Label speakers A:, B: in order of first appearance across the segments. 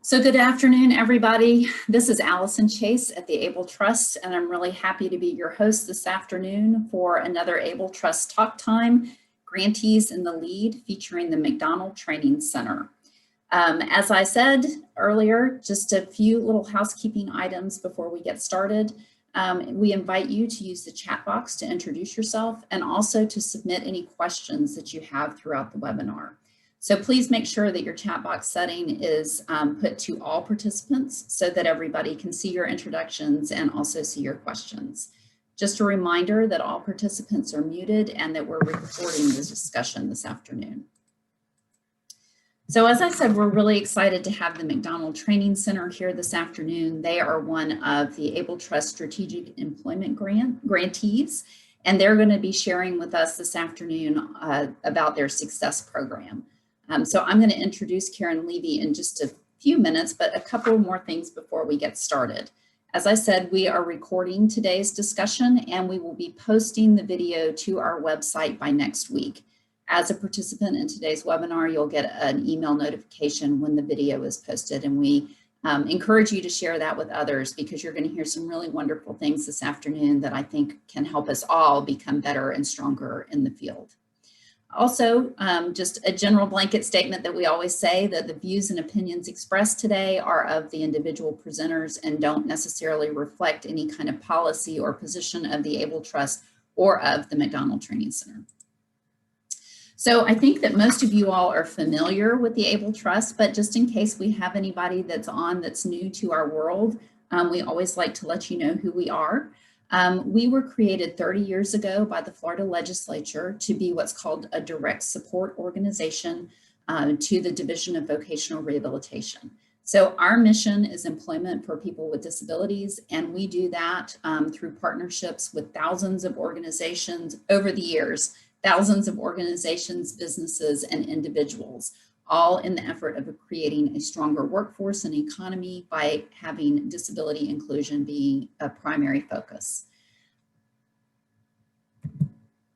A: So good afternoon, everybody. This is Allison Chase at the Able Trust, and I'm really happy to be your host this afternoon for another Able Trust Talk Time, Grantees in the Lead, featuring the MacDonald Training Center. As I said earlier, just a few little housekeeping items before we get started. We invite you to use the chat box to introduce yourself and also to submit any questions that you have throughout the webinar. So please make sure that your chat box setting is put to all participants so that everybody can see your introductions and also see your questions. Just a reminder that all participants are muted and that we're recording this discussion this afternoon. So as I said, we're really excited to have the MacDonald Training Center here this afternoon. They are one of the Able Trust Strategic Employment grantees, and they're going to be sharing with us this afternoon about their success program. So I'm going to introduce Carolyn Levy in just a few minutes, but a couple more things before we get started. As I said, we are recording today's discussion and we will be posting the video to our website by next week. As a participant in today's webinar, you'll get an email notification when the video is posted, and we encourage you to share that with others because you're going to hear some really wonderful things this afternoon that I think can help us all become better and stronger in the field. Also, just a general blanket statement that we always say that the views and opinions expressed today are of the individual presenters and don't necessarily reflect any kind of policy or position of the Able Trust or of the MacDonald Training Center. So I think that most of you all are familiar with the Able Trust, but just in case we have anybody that's on that's new to our world, we always like to let you know who we are. We were created 30 years ago by the Florida legislature to be what's called a direct support organization to the Division of Vocational Rehabilitation. So our mission is employment for people with disabilities, and we do that through partnerships with thousands of organizations over the years, thousands of organizations, businesses, and individuals, all in the effort of creating a stronger workforce and economy by having disability inclusion being a primary focus.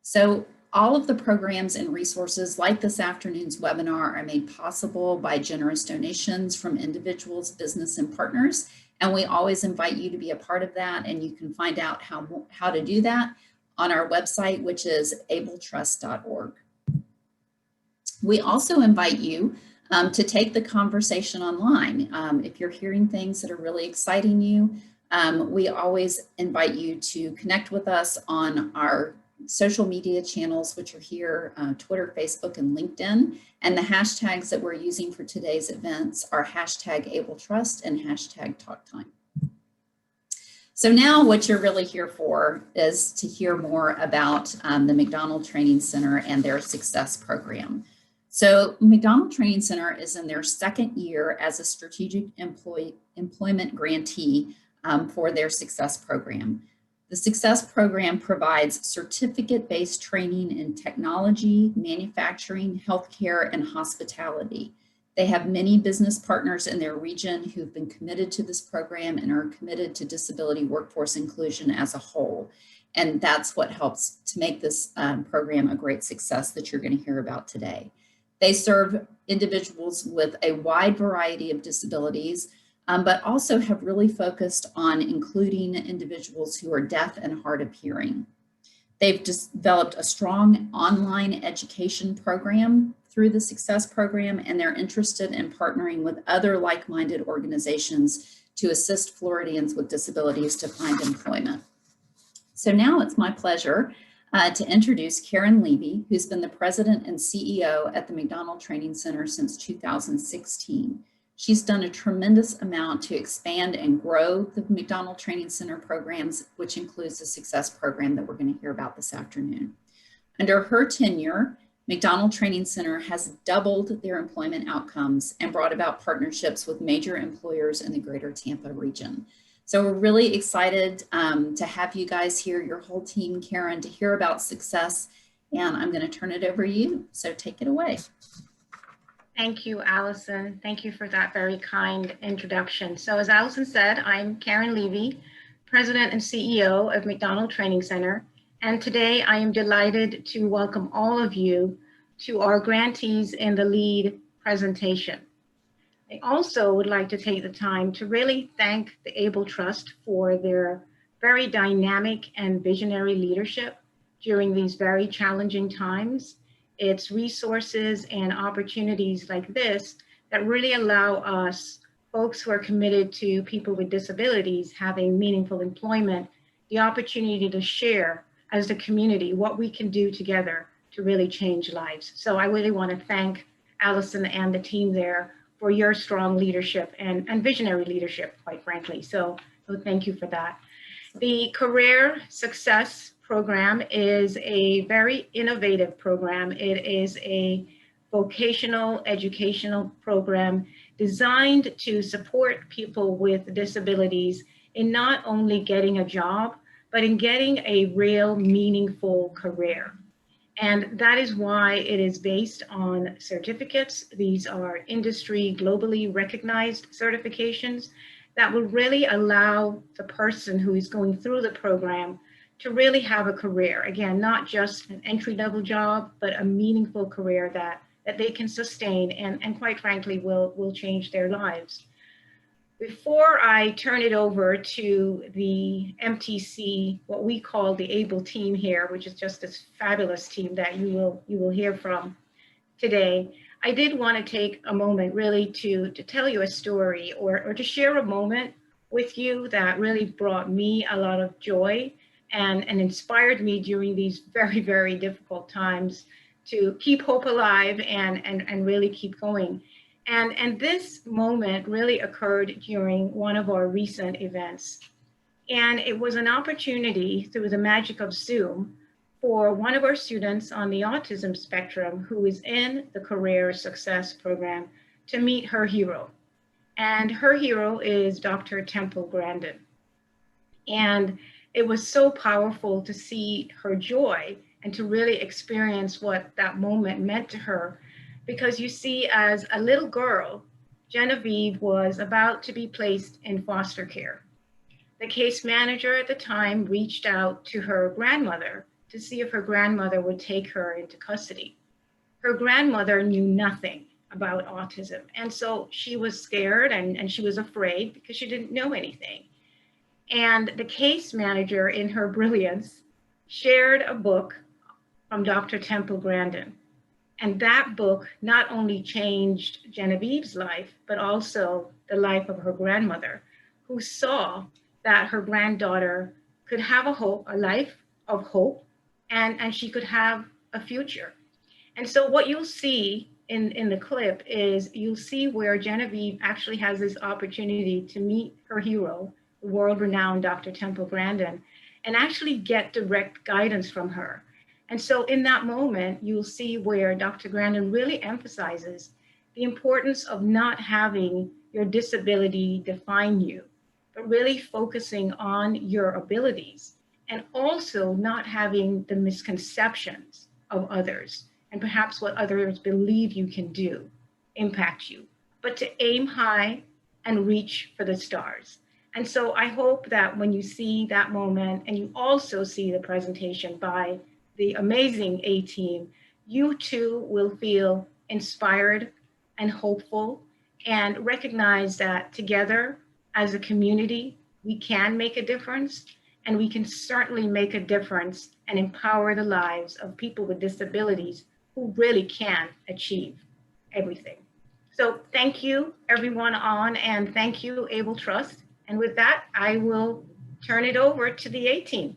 A: So all of the programs and resources like this afternoon's webinar are made possible by generous donations from individuals, business, and partners. And we always invite you to be a part of that, and you can find out how to do that on our website, which is abletrust.org. We also invite you to take the conversation online. If you're hearing things that are really exciting you, we always invite you to connect with us on our social media channels, which are here, Twitter, Facebook, and LinkedIn. And the hashtags that we're using for today's events are hashtag AbleTrust and hashtag TalkTime. So now what you're really here for is to hear more about the MacDonald Training Center and their success program. So MacDonald Training Center is in their second year as a strategic employment grantee for their success program. The success program provides certificate-based training in technology, manufacturing, healthcare, and hospitality. They have many business partners in their region who've been committed to this program and are committed to disability workforce inclusion as a whole. And that's what helps to make this program a great success that you're going to hear about today. They serve individuals with a wide variety of disabilities, but also have really focused on including individuals who are deaf and hard of hearing. They've developed a strong online education program through the Success Program, and they're interested in partnering with other like-minded organizations to assist Floridians with disabilities to find employment. So now it's my pleasure to introduce Carolyn Levy, who's been the president and CEO at the MacDonald Training Center since 2016. She's done a tremendous amount to expand and grow the MacDonald Training Center programs, which includes the Success Program that we're going to hear about this afternoon. Under her tenure, MacDonald Training Center has doubled their employment outcomes and brought about partnerships with major employers in the greater Tampa region. So we're really excited to have you guys here, your whole team, Karen, to hear about success. And I'm going to turn it over to you. So take it away.
B: Thank you, Allison. Thank you for that very kind introduction. So as Allison said, I'm Carolyn Levy, President and CEO of MacDonald Training Center. And today I am delighted to welcome all of you to our Grantees in the Lead presentation. I also would like to take the time to really thank the Able Trust for their very dynamic and visionary leadership during these very challenging times. It's resources and opportunities like this that really allow us, folks who are committed to people with disabilities having meaningful employment, the opportunity to share as a community what we can do together to really change lives. So I really want to thank Allison and the team there for your strong leadership and visionary leadership, quite frankly. So thank you for that. The Career Success Program is a very innovative program. It is a vocational educational program designed to support people with disabilities in not only getting a job, but in getting a real meaningful career. And that is why it is based on certificates. These are industry globally recognized certifications that will really allow the person who is going through the program to really have a career. Again, not just an entry-level job, but a meaningful career that they can sustain and quite frankly will change their lives. Before I turn it over to the MTC, what we call the ABLE team here, which is just this fabulous team that you will hear from today, I did want to take a moment really to tell you a story or to share a moment with you that really brought me a lot of joy and inspired me during these very, very difficult times to keep hope alive and really keep going. And this moment really occurred during one of our recent events. And it was an opportunity through the magic of Zoom for one of our students on the autism spectrum who is in the Career Success Program to meet her hero. And her hero is Dr. Temple Grandin. And it was so powerful to see her joy and to really experience what that moment meant to her. Because you see, as a little girl, Genevieve was about to be placed in foster care. The case manager at the time reached out to her grandmother to see if her grandmother would take her into custody. Her grandmother knew nothing about autism. And so she was scared and she was afraid because she didn't know anything. And the case manager, in her brilliance, shared a book from Dr. Temple Grandin. And that book not only changed Genevieve's life, but also the life of her grandmother, who saw that her granddaughter could have a life of hope, and she could have a future. And so what you'll see in the clip is you'll see where Genevieve actually has this opportunity to meet her hero, the world-renowned Dr. Temple Grandin, and actually get direct guidance from her. And so in that moment, you'll see where Dr. Grandin really emphasizes the importance of not having your disability define you, but really focusing on your abilities and also not having the misconceptions of others and perhaps what others believe you can do impact you, but to aim high and reach for the stars. And so I hope that when you see that moment and you also see the presentation by the amazing A-team, you too will feel inspired and hopeful and recognize that together as a community, we can make a difference, and we can certainly make a difference and empower the lives of people with disabilities who really can achieve everything. So thank you everyone on, and thank you Able Trust. And with that, I will turn it over to the A-team.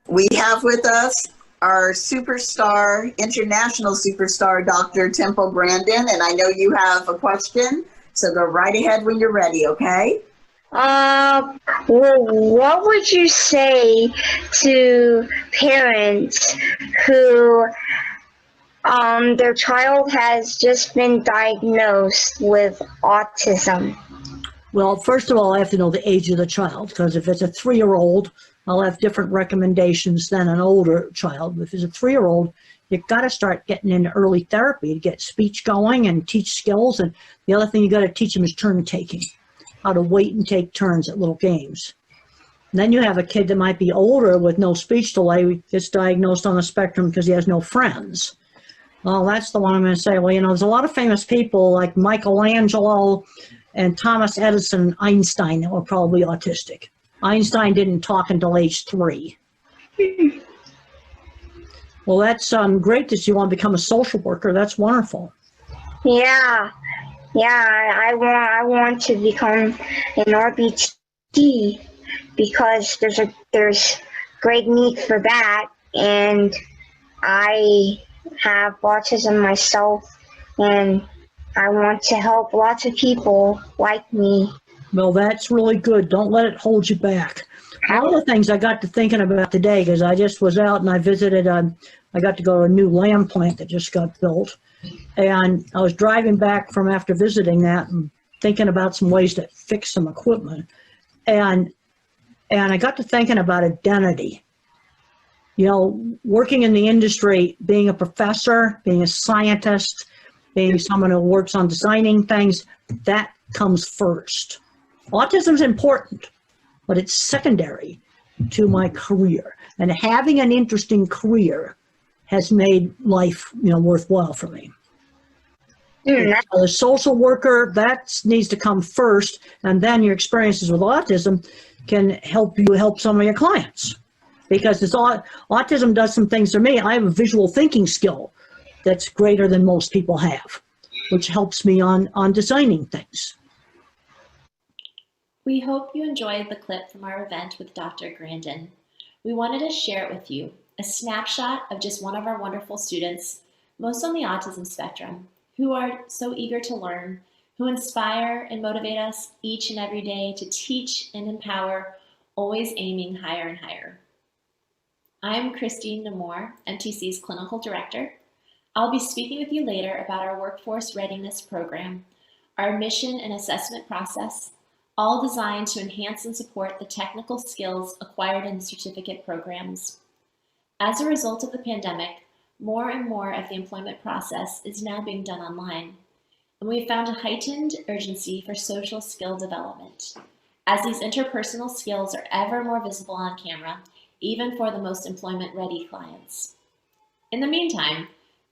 C: We have with us our superstar, international superstar, Dr. Temple Grandin, and I know you have a question, so go right ahead when you're ready, okay?
D: Well, what would you say to parents who their child has just been diagnosed with autism?
E: Well, first of all, I have to know the age of the child, because if it's a 3-year-old, I'll have different recommendations than an older child. If it's a 3-year-old, you've got to start getting into early therapy to get speech going and teach skills. And the other thing you got to teach them is turn taking, how to wait and take turns at little games. Then you have a kid that might be older with no speech delay, gets diagnosed on the spectrum because he has no friends. Well, that's the one I'm going to say. Well, there's a lot of famous people like Michelangelo and Thomas Edison, Einstein, that were probably autistic. Einstein didn't talk until age 3. Well, that's great that you want to become a social worker. That's wonderful.
D: Yeah, I want to become an RBT because there's great need for that, and I have autism myself, and I want to help lots of people like me.
E: Well, that's really good. Don't let it hold you back. One of the things I got to thinking about today, because I just was out and I visited, I got to go to a new lamb plant that just got built. And I was driving back from after visiting that and thinking about some ways to fix some equipment. And I got to thinking about identity. Working in the industry, being a professor, being a scientist, being someone who works on designing things, that comes first. Autism is important, but it's secondary to my career. And having an interesting career has made life, worthwhile for me. As a social worker, that needs to come first, and then your experiences with autism can help you help some of your clients. Because autism does some things for me. I have a visual thinking skill that's greater than most people have, which helps me on designing things.
F: We hope you enjoyed the clip from our event with Dr. Grandin. We wanted to share it with you, a snapshot of just one of our wonderful students, most on the autism spectrum, who are so eager to learn, who inspire and motivate us each and every day to teach and empower, always aiming higher and higher. I'm Christine Namore, MTC's Clinical Director. I'll be speaking with you later about our Workforce Readiness Program, our mission and assessment process, all designed to enhance and support the technical skills acquired in the certificate programs. As a result of the pandemic, more and more of the employment process is now being done online, and we've found a heightened urgency for social skill development, as these interpersonal skills are ever more visible on camera, even for the most employment-ready clients. In the meantime,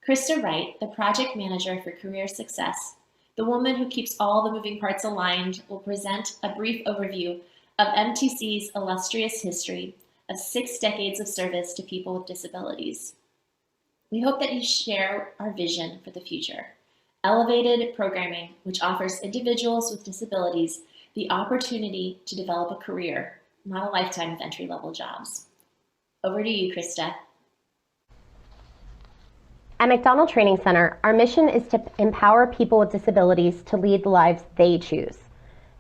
F: Krista Wright, the project manager for career success, the woman who keeps all the moving parts aligned, will present a brief overview of MTC's illustrious history of 6 decades of service to people with disabilities. We hope that you share our vision for the future, elevated programming which offers individuals with disabilities the opportunity to develop a career, not a lifetime of entry-level jobs. Over to you, Krista.
G: At MacDonald Training Center, our mission is to empower people with disabilities to lead the lives they choose.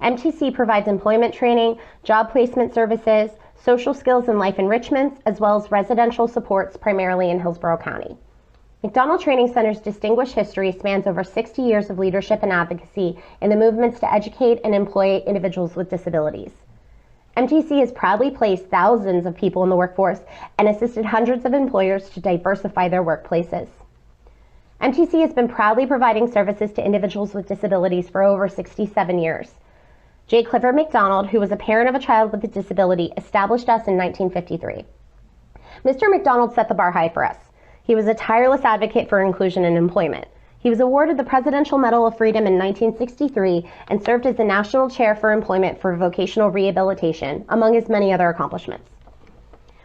G: MTC provides employment training, job placement services, social skills and life enrichments, as well as residential supports primarily in Hillsborough County. MacDonald Training Center's distinguished history spans over 60 years of leadership and advocacy in the movements to educate and employ individuals with disabilities. MTC has proudly placed thousands of people in the workforce and assisted hundreds of employers to diversify their workplaces. MTC has been proudly providing services to individuals with disabilities for over 67 years. J. Clifford MacDonald, who was a parent of a child with a disability, established us in 1953. Mr. MacDonald set the bar high for us. He was a tireless advocate for inclusion in employment. He was awarded the Presidential Medal of Freedom in 1963 and served as the National Chair for Employment for Vocational Rehabilitation, among his many other accomplishments.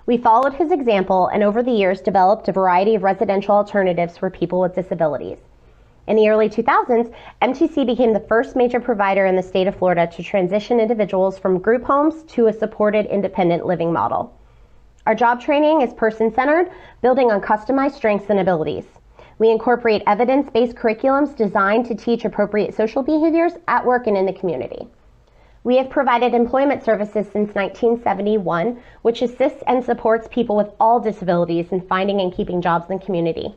G: We followed his example and over the years developed a variety of residential alternatives for people with disabilities. In the early 2000s, MTC became the first major provider in the state of Florida to transition individuals from group homes to a supported independent living model. Our job training is person-centered, building on customized strengths and abilities. We incorporate evidence-based curriculums designed to teach appropriate social behaviors at work and in the community. We have provided employment services since 1971, which assists and supports people with all disabilities in finding and keeping jobs in the community.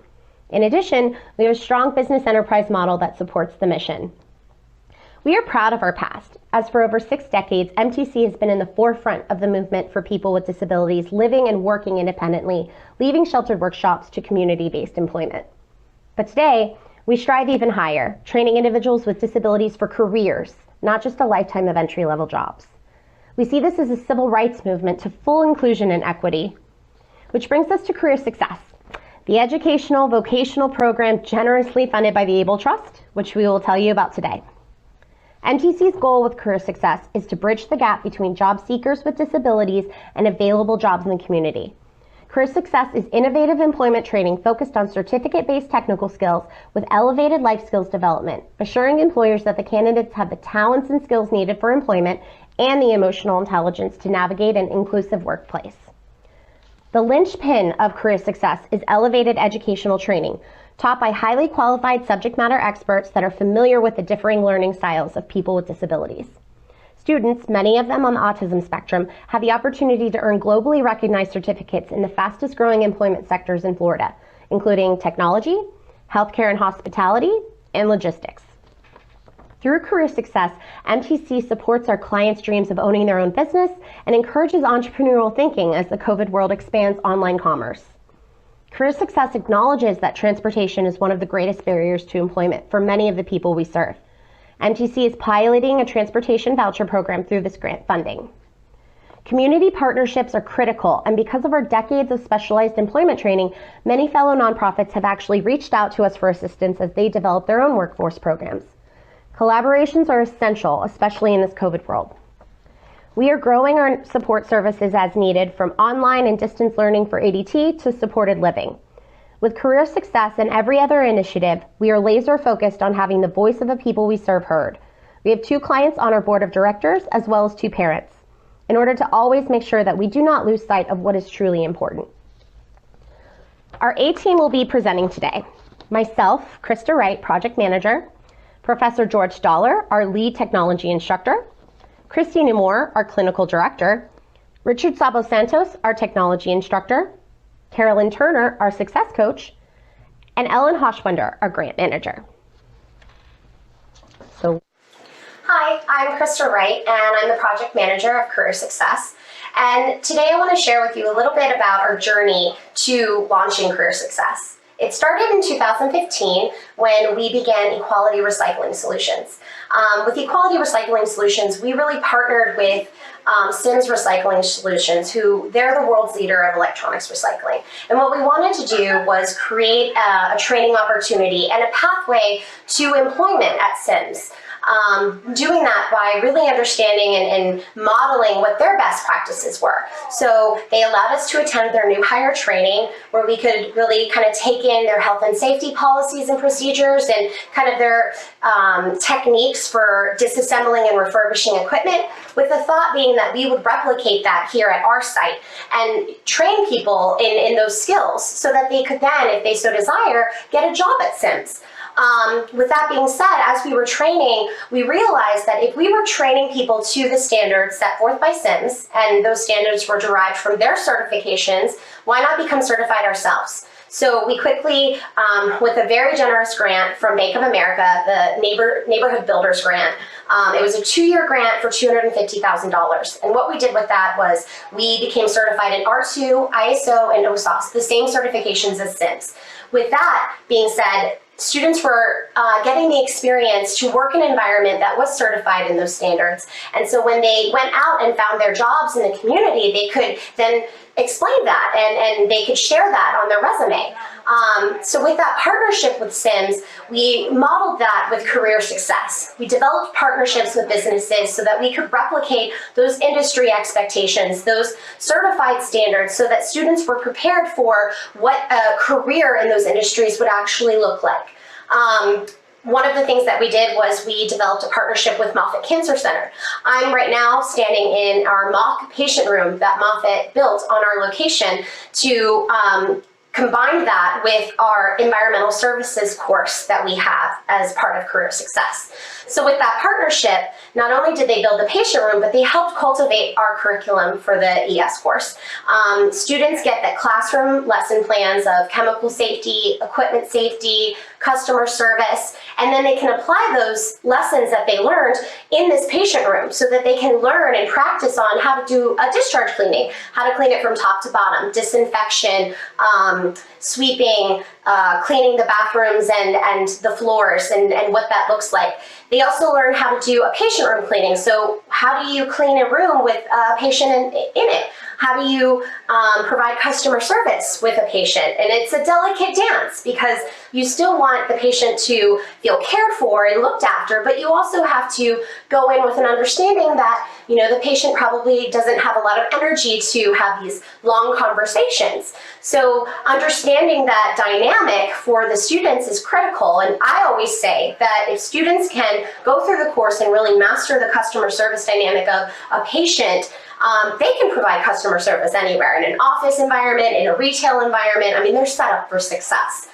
G: In addition, we have a strong business enterprise model that supports the mission. We are proud of our past, as for over 6 decades, MTC has been in the forefront of the movement for people with disabilities living and working independently, leaving sheltered workshops to community-based employment. But today, we strive even higher, training individuals with disabilities for careers, not just a lifetime of entry-level jobs. We see this as a civil rights movement to full inclusion and equity. Which brings us to Career Success, the educational vocational program generously funded by the Able Trust, which we will tell you about today. MTC's goal with Career Success is to bridge the gap between job seekers with disabilities and available jobs in the community. Career Success is innovative employment training focused on certificate-based technical skills with elevated life skills development, assuring employers that the candidates have the talents and skills needed for employment and the emotional intelligence to navigate an inclusive workplace. The linchpin of Career Success is elevated educational training, taught by highly qualified subject matter experts that are familiar with the differing learning styles of people with disabilities. Students, many of them on the autism spectrum, have the opportunity to earn globally recognized certificates in the fastest growing employment sectors in Florida, including technology, healthcare and hospitality, and logistics. Through Career Success, MTC supports our clients' dreams of owning their own business and encourages entrepreneurial thinking as the COVID world expands online commerce. Career Success acknowledges that transportation is one of the greatest barriers to employment for many of the people we serve. MTC is piloting a transportation voucher program through this grant funding. Community partnerships are critical, and because of our decades of specialized employment training, many fellow nonprofits have actually reached out to us for assistance as they develop their own workforce programs. Collaborations are essential, especially in this COVID world. We are growing our support services as needed, from online and distance learning for ADT to supported living. With Career Success and every other initiative, we are laser focused on having the voice of the people we serve heard. We have 2 clients on our board of directors as well as 2 parents, in order to always make sure that we do not lose sight of what is truly important. Our A team will be presenting today. Myself, Krista Wright, project manager, Professor George Dollar, our lead technology instructor, Christina Moore, our clinical director, Richard Sabo Santos, our technology instructor, Carolyn Turner, our success coach, and Ellen Hoshwender, our grant manager.
H: Hi, I'm Krista Wright, and I'm the project manager of Career Success. And today I want to share with you a little bit about our journey to launching Career Success. It started in 2015 when we began Equality Recycling Solutions. With Equality Recycling Solutions, we really partnered with Sims Recycling Solutions, who they're the world's leader of electronics recycling. And what we wanted to do was create a training opportunity and a pathway to employment at Sims. Doing that by really understanding and modeling what their best practices were. So they allowed us to attend their new hire training, where we could really kind of take in their health and safety policies and procedures and kind of their techniques for disassembling and refurbishing equipment, with the thought being that we would replicate that here at our site and train people in those skills so that they could then, if they so desire, get a job at Sims. With that being said, as we were training, we realized that if we were training people to the standards set forth by Sims, and those standards were derived from their certifications, why not become certified ourselves? So we quickly, with a very generous grant from Bank of America, the Neighborhood Builders Grant, it was a 2-year grant for $250,000. And what we did with that was we became certified in R2, ISO, and OSAS, the same certifications as Sims. With that being said, students were getting the experience to work in an environment that was certified in those standards. And so when they went out and found their jobs in the community, they could then explain that and they could share that on their resume. So with that partnership with Sims, we modeled that with Career Success. We developed partnerships with businesses so that we could replicate those industry expectations, those certified standards, so that students were prepared for what a career in those industries would actually look like. One of the things that we did was we developed a partnership with Moffitt Cancer Center. I'm right now standing in our mock patient room that Moffitt built on our location to combine that with our environmental services course that we have as part of Career Success. So with that partnership, not only did they build the patient room, but they helped cultivate our curriculum for the ES course. Students get the classroom lesson plans of chemical safety, equipment safety, customer service, and then they can apply those lessons that they learned in this patient room so that they can learn and practice on how to do a discharge cleaning, how to clean it from top to bottom, disinfection, sweeping, cleaning the bathrooms and the floors and what that looks like. They also learn how to do a patient room cleaning. So how do you clean a room with a patient in it? How do you provide customer service with a patient? And it's a delicate dance because you still want the patient to feel cared for and looked after, but you also have to go in with an understanding that, you know, the patient probably doesn't have a lot of energy to have these long conversations. So understanding that dynamic for the students is critical. And I always say that if students can go through the course and really master the customer service dynamic of a patient, they can provide customer service anywhere, in an office environment, in a retail environment. I mean, they're set up for success.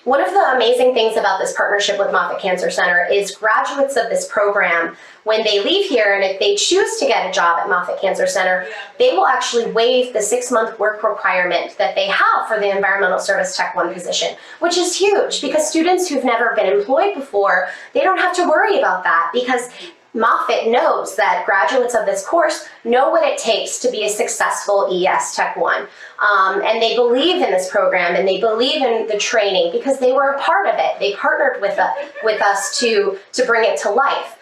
H: One of the amazing things about this partnership with Moffitt Cancer Center is graduates of this program, when they leave here and if they choose to get a job at Moffitt Cancer Center, they will actually waive the 6-month work requirement that they have for the Environmental Service Tech 1 position, which is huge because students who've never been employed before, they don't have to worry about that because Moffitt knows that graduates of this course know what it takes to be a successful ES Tech 1. And they believe in this program and they believe in the training because they were a part of it. They partnered with us to bring it to life.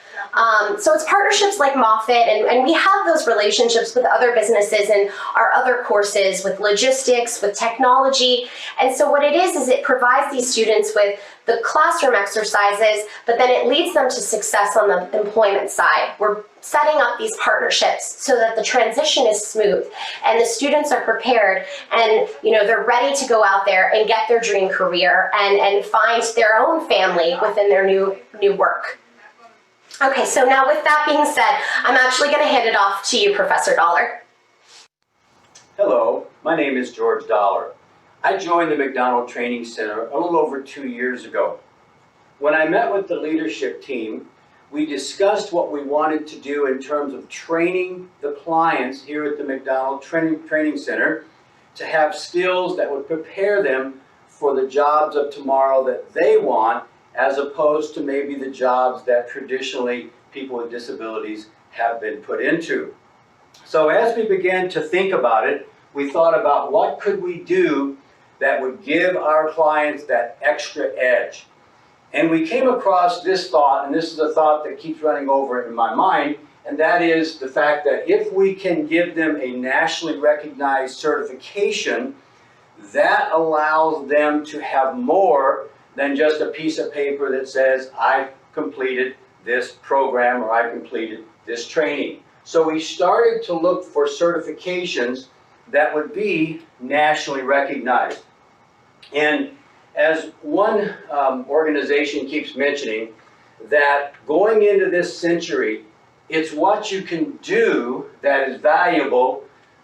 H: So it's partnerships like Moffitt, and we have those relationships with other businesses and our other courses, with logistics, with technology. And so what it is it provides these students with the classroom exercises, but then it leads them to success on the employment side. We're setting up these partnerships so that the transition is smooth and the students are prepared and, you know, they're ready to go out there and get their dream career and find their own family within their new work. Okay, so now with that being said, I'm actually going to hand it off to you, Professor Dollar.
I: Hello, my name is George Dollar. I joined the MacDonald Training Center a little over 2 years ago. When I met with the leadership team, we discussed what we wanted to do in terms of training the clients here at the MacDonald Training Center to have skills that would prepare them for the jobs of tomorrow that they want, as opposed to maybe the jobs that traditionally people with disabilities have been put into. So as we began to think about it, we thought about what could we do that would give our clients that extra edge. And we came across this thought, and this is a thought that keeps running over in my mind, and that is the fact that if we can give them a nationally recognized certification, that allows them to have more than just a piece of paper that says, I completed this program or I completed this training. So we started to look for certifications that would be nationally recognized. And as one organization keeps mentioning, that going into this century, it's what you can do that is valuable,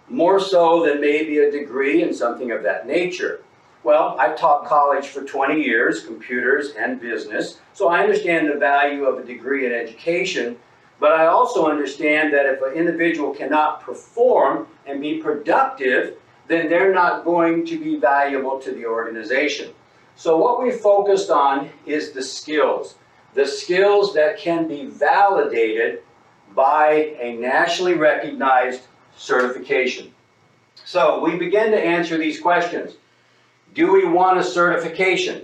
I: more so than maybe a degree and something of that nature. Well, I've taught college for 20 years, computers and business, so I understand the value of a degree in education, but I also understand that if an individual cannot perform and be productive, then they're not going to be valuable to the organization. So what we focused on is the skills that can be validated by a nationally recognized certification. So we began to answer these questions. Do we want a certification?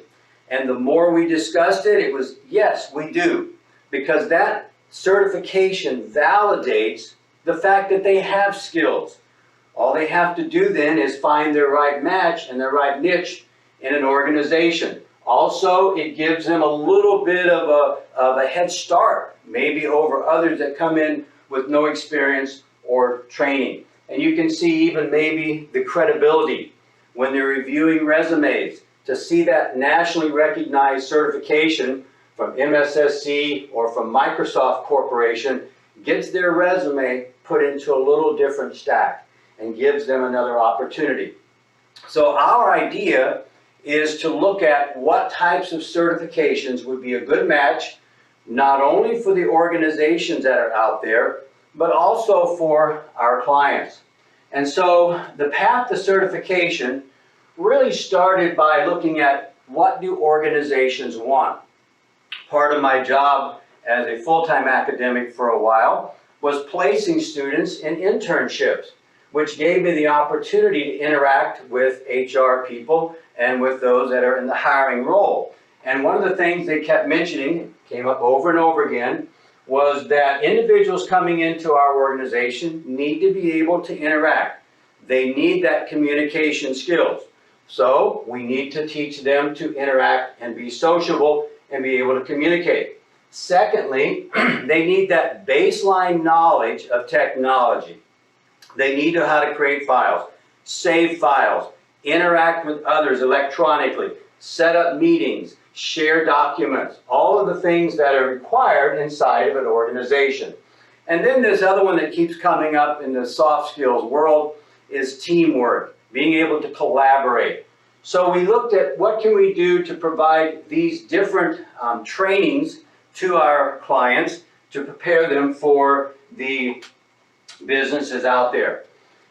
I: And the more we discussed it, it was yes, we do. Because that certification validates the fact that they have skills. All they have to do then is find their right match and their right niche in an organization. Also, it gives them a little bit of a head start, maybe over others that come in with no experience or training. And you can see even maybe the credibility when they're reviewing resumes, to see that nationally recognized certification from MSSC or from Microsoft Corporation gets their resume put into a little different stack and gives them another opportunity. So our idea is to look at what types of certifications would be a good match, not only for the organizations that are out there, but also for our clients. And so the path to certification really started by looking at what do organizations want. Part of my job as a full-time academic for a while was placing students in internships. which gave me the opportunity to interact with HR people and with those that are in the hiring role. And one of the things they kept mentioning, came up over and over again, was that individuals coming into our organization need to be able to interact. They need that communication skills. So we need to teach them to interact and be sociable and be able to communicate. Secondly, they need that baseline knowledge of technology. They need to know how to create files, save files, interact with others electronically, set up meetings, share documents, all of the things that are required inside of an organization. And then this other one that keeps coming up in the soft skills world is teamwork, being able to collaborate. So we looked at what can we do to provide these different trainings to our clients to prepare them for the businesses out there.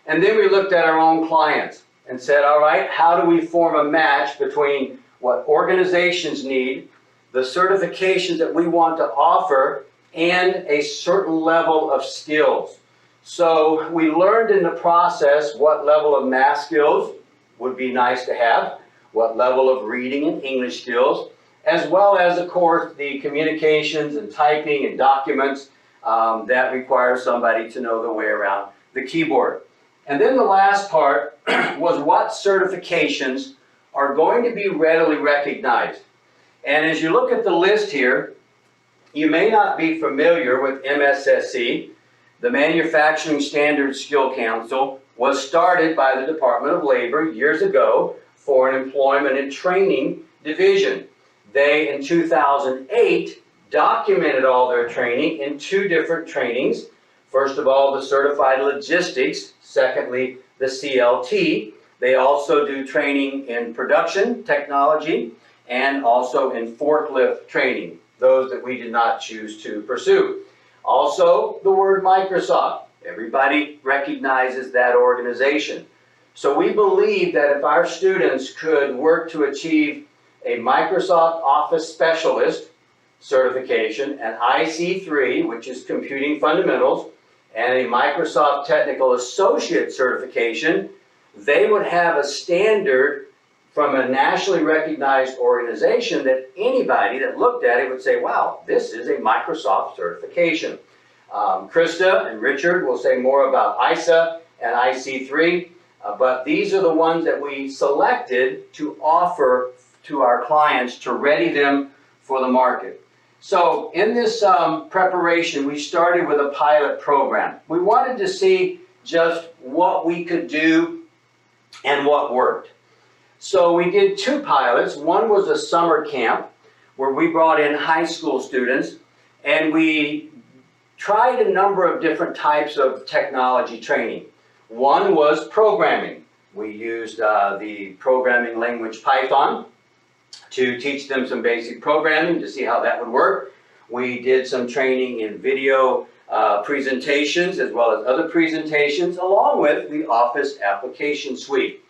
I: And then we looked at our own clients and said, all right, how do we form a match between what organizations need, the certifications that we want to offer, and a certain level of skills. So we learned in the process what level of math skills would be nice to have, what level of reading and English skills, as well as, of course, the communications and typing and documents that require somebody to know the way around the keyboard. And then the last part was what certifications are going to be readily recognized. And as you look at the list here, you may not be familiar with MSSC. The Manufacturing Standards Skill Council was started by the Department of Labor years ago for an employment and training division. They, in 2008, documented all their training in two different trainings. First of all, the Certified Logistics. Secondly, the CLT. They also do training in production technology and also in forklift training, those that we did not choose to pursue. Also, the word Microsoft. Everybody recognizes that organization. So we believe that if our students could work to achieve a Microsoft Office Specialist certification, an IC3, which is Computing Fundamentals, and a Microsoft Technical Associate certification, they would have a standard from a nationally recognized organization that anybody that looked at it would say, wow, this is a Microsoft certification. Krista and Richard will say more about ISA and IC3, but these are the ones that we selected to offer to our clients to ready them for the market. So in this preparation, we started with a pilot program. We wanted to see just what we could do and what worked. So we did two pilots. One was a summer camp where we brought in high school students and we tried a number of different types of technology training. One was programming. We used the programming language Python to teach them some basic programming to see how that would work. We did some training in video presentations as well as other presentations along with the Office application suite.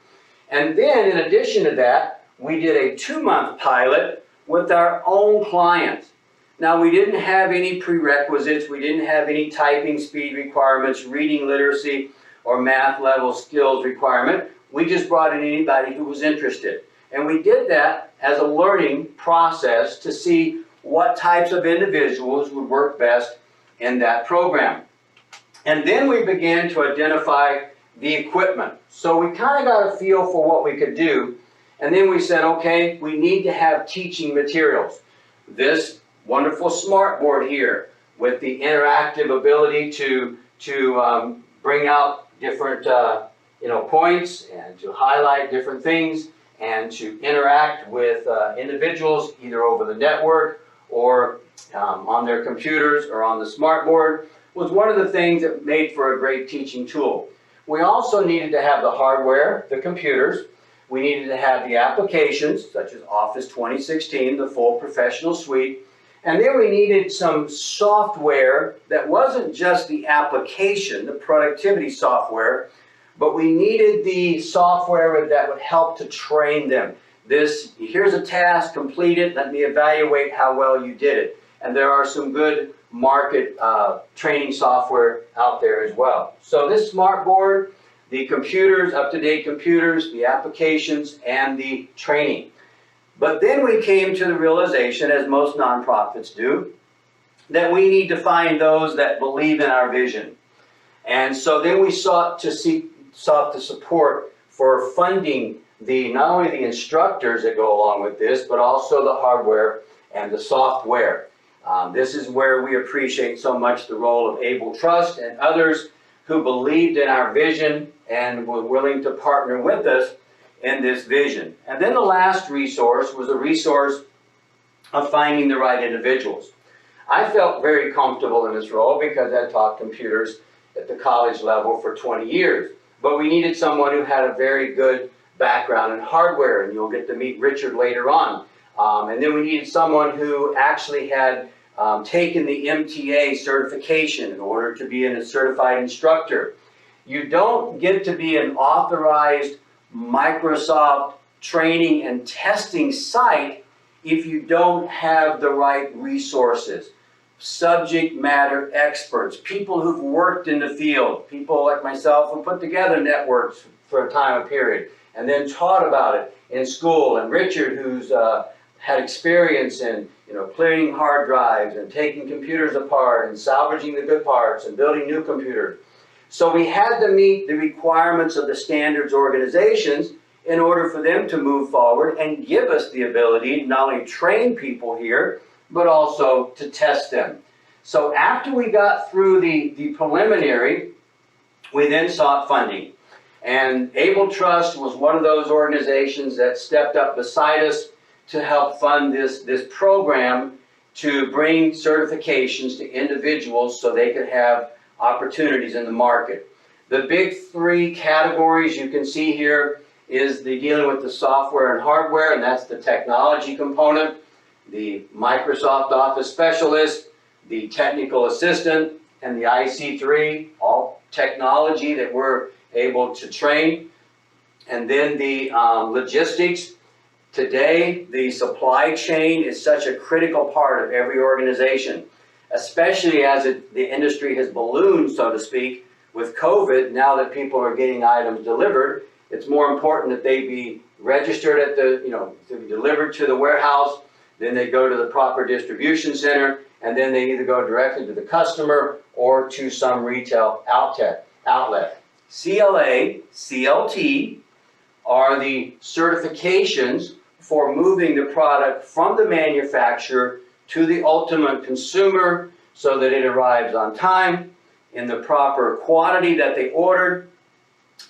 I: And then in addition to that, we did a 2-month pilot with our own clients. Now we didn't have any prerequisites, we didn't have any typing speed requirements, reading literacy, or math level skills requirement. We just brought in anybody who was interested. And we did that as a learning process to see what types of individuals would work best in that program. And then we began to identify the equipment. So we kind of got a feel for what we could do. And then we said, okay, we need to have teaching materials. This wonderful smart board here with the interactive ability to bring out different points and to highlight different things and to interact with individuals either over the network or on their computers or on the smart board was one of the things that made for a great teaching tool. We also needed to have the hardware, the computers. We needed to have the applications such as Office 2016, the full professional suite. And then we needed some software that wasn't just the application, the productivity software, but we needed the software that would help to train them. Here's a task, complete it, let me evaluate how well you did it. And there are some good market training software out there as well. So this smart board, the computers, up-to-date computers, the applications, and the training. But then we came to the realization, as most nonprofits do, that we need to find those that believe in our vision. And so then we sought the support for funding not only the instructors that go along with this, but also the hardware and the software. This is where we appreciate so much the role of Able Trust and others who believed in our vision and were willing to partner with us in this vision. And then the last resource was a resource of finding the right individuals. I felt very comfortable in this role because I taught computers at the college level for 20 years. But we needed someone who had a very good background in hardware, and you'll get to meet Richard later on. And then we needed someone who actually had taken the MTA certification in order to be a certified instructor. You don't get to be an authorized Microsoft training and testing site if you don't have the right resources. Subject matter experts, people who've worked in the field, people like myself who put together networks for a time of period and then taught about it in school, and Richard who's had experience in cleaning hard drives and taking computers apart and salvaging the good parts and building new computers. So we had to meet the requirements of the standards organizations in order for them to move forward and give us the ability to not only train people here, but also to test them. So after we got through the preliminary, we then sought funding. And Able Trust was one of those organizations that stepped up beside us to help fund this program to bring certifications to individuals so they could have opportunities in the market. The big three categories you can see here is the dealing with the software and hardware, and that's the technology component, the Microsoft Office Specialist, the Technical Assistant, and the IC3, all technology that we're able to train. And then the logistics. Today, the supply chain is such a critical part of every organization, especially as the industry has ballooned, so to speak, with COVID. Now that people are getting items delivered, it's more important that they be registered at to be delivered to the warehouse, then they go to the proper distribution center, and then they either go directly to the customer or to some retail outlet. CLA, CLT are the certifications for moving the product from the manufacturer to the ultimate consumer so that it arrives on time, in the proper quantity that they ordered,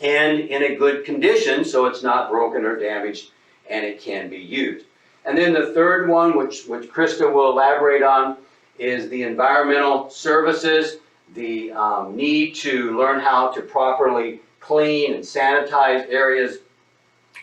I: and in a good condition so it's not broken or damaged and it can be used. And then the third one, which Krista will elaborate on, is the environmental services, the need to learn how to properly clean and sanitize areas,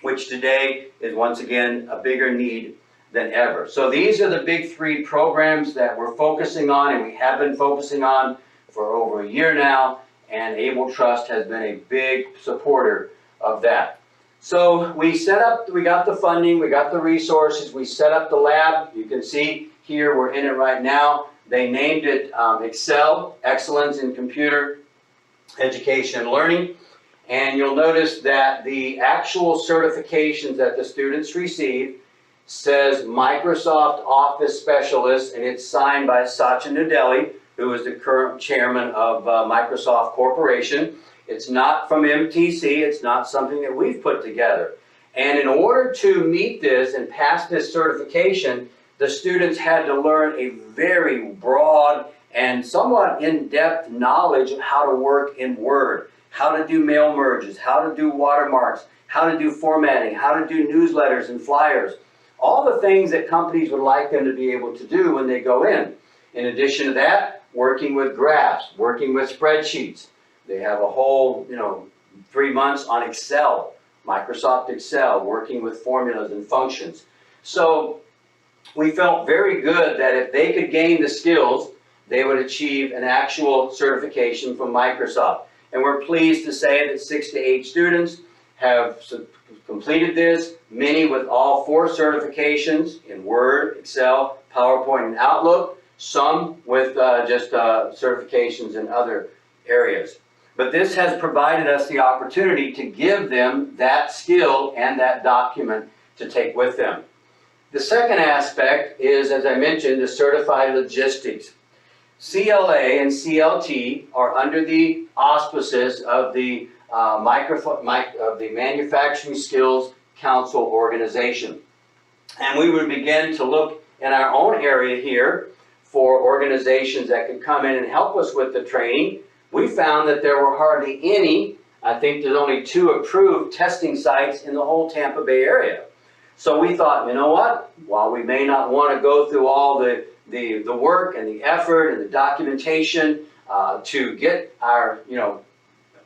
I: which today is once again a bigger need than ever. So these are the big three programs that we're focusing on, and we have been focusing on for over a year now, and Able Trust has been a big supporter of that. So we got the funding, we got the resources, we set up the lab. You can see here we're in it right now. They named it Excel, Excellence in Computer Education and Learning. And you'll notice that the actual certifications that the students receive says Microsoft Office Specialist, and it's signed by Satya Nadella, who is the current chairman of Microsoft Corporation. It's not from MTC, it's not something that we've put together. And in order to meet this and pass this certification, the students had to learn a very broad and somewhat in-depth knowledge of how to work in Word, how to do mail merges, how to do watermarks, how to do formatting, how to do newsletters and flyers, all the things that companies would like them to be able to do when they go in. In addition to that, working with graphs, working with spreadsheets. They have a whole, 3 months on Excel, Microsoft Excel, working with formulas and functions. So we felt very good that if they could gain the skills, they would achieve an actual certification from Microsoft. And we're pleased to say that 6 to 8 students have completed this, many with all 4 certifications in Word, Excel, PowerPoint, and Outlook, some with just certifications in other areas. But this has provided us the opportunity to give them that skill and that document to take with them. The second aspect is, as I mentioned, the certified logistics. CLA and CLT are under the auspices of the Manufacturing Skills Council organization. And we would begin to look in our own area here for organizations that could come in and help us with the training. We found that there were hardly any. I think there's only 2 approved testing sites in the whole Tampa Bay area. So we thought, you know what, while we may not want to go through all the work and the effort and the documentation to get our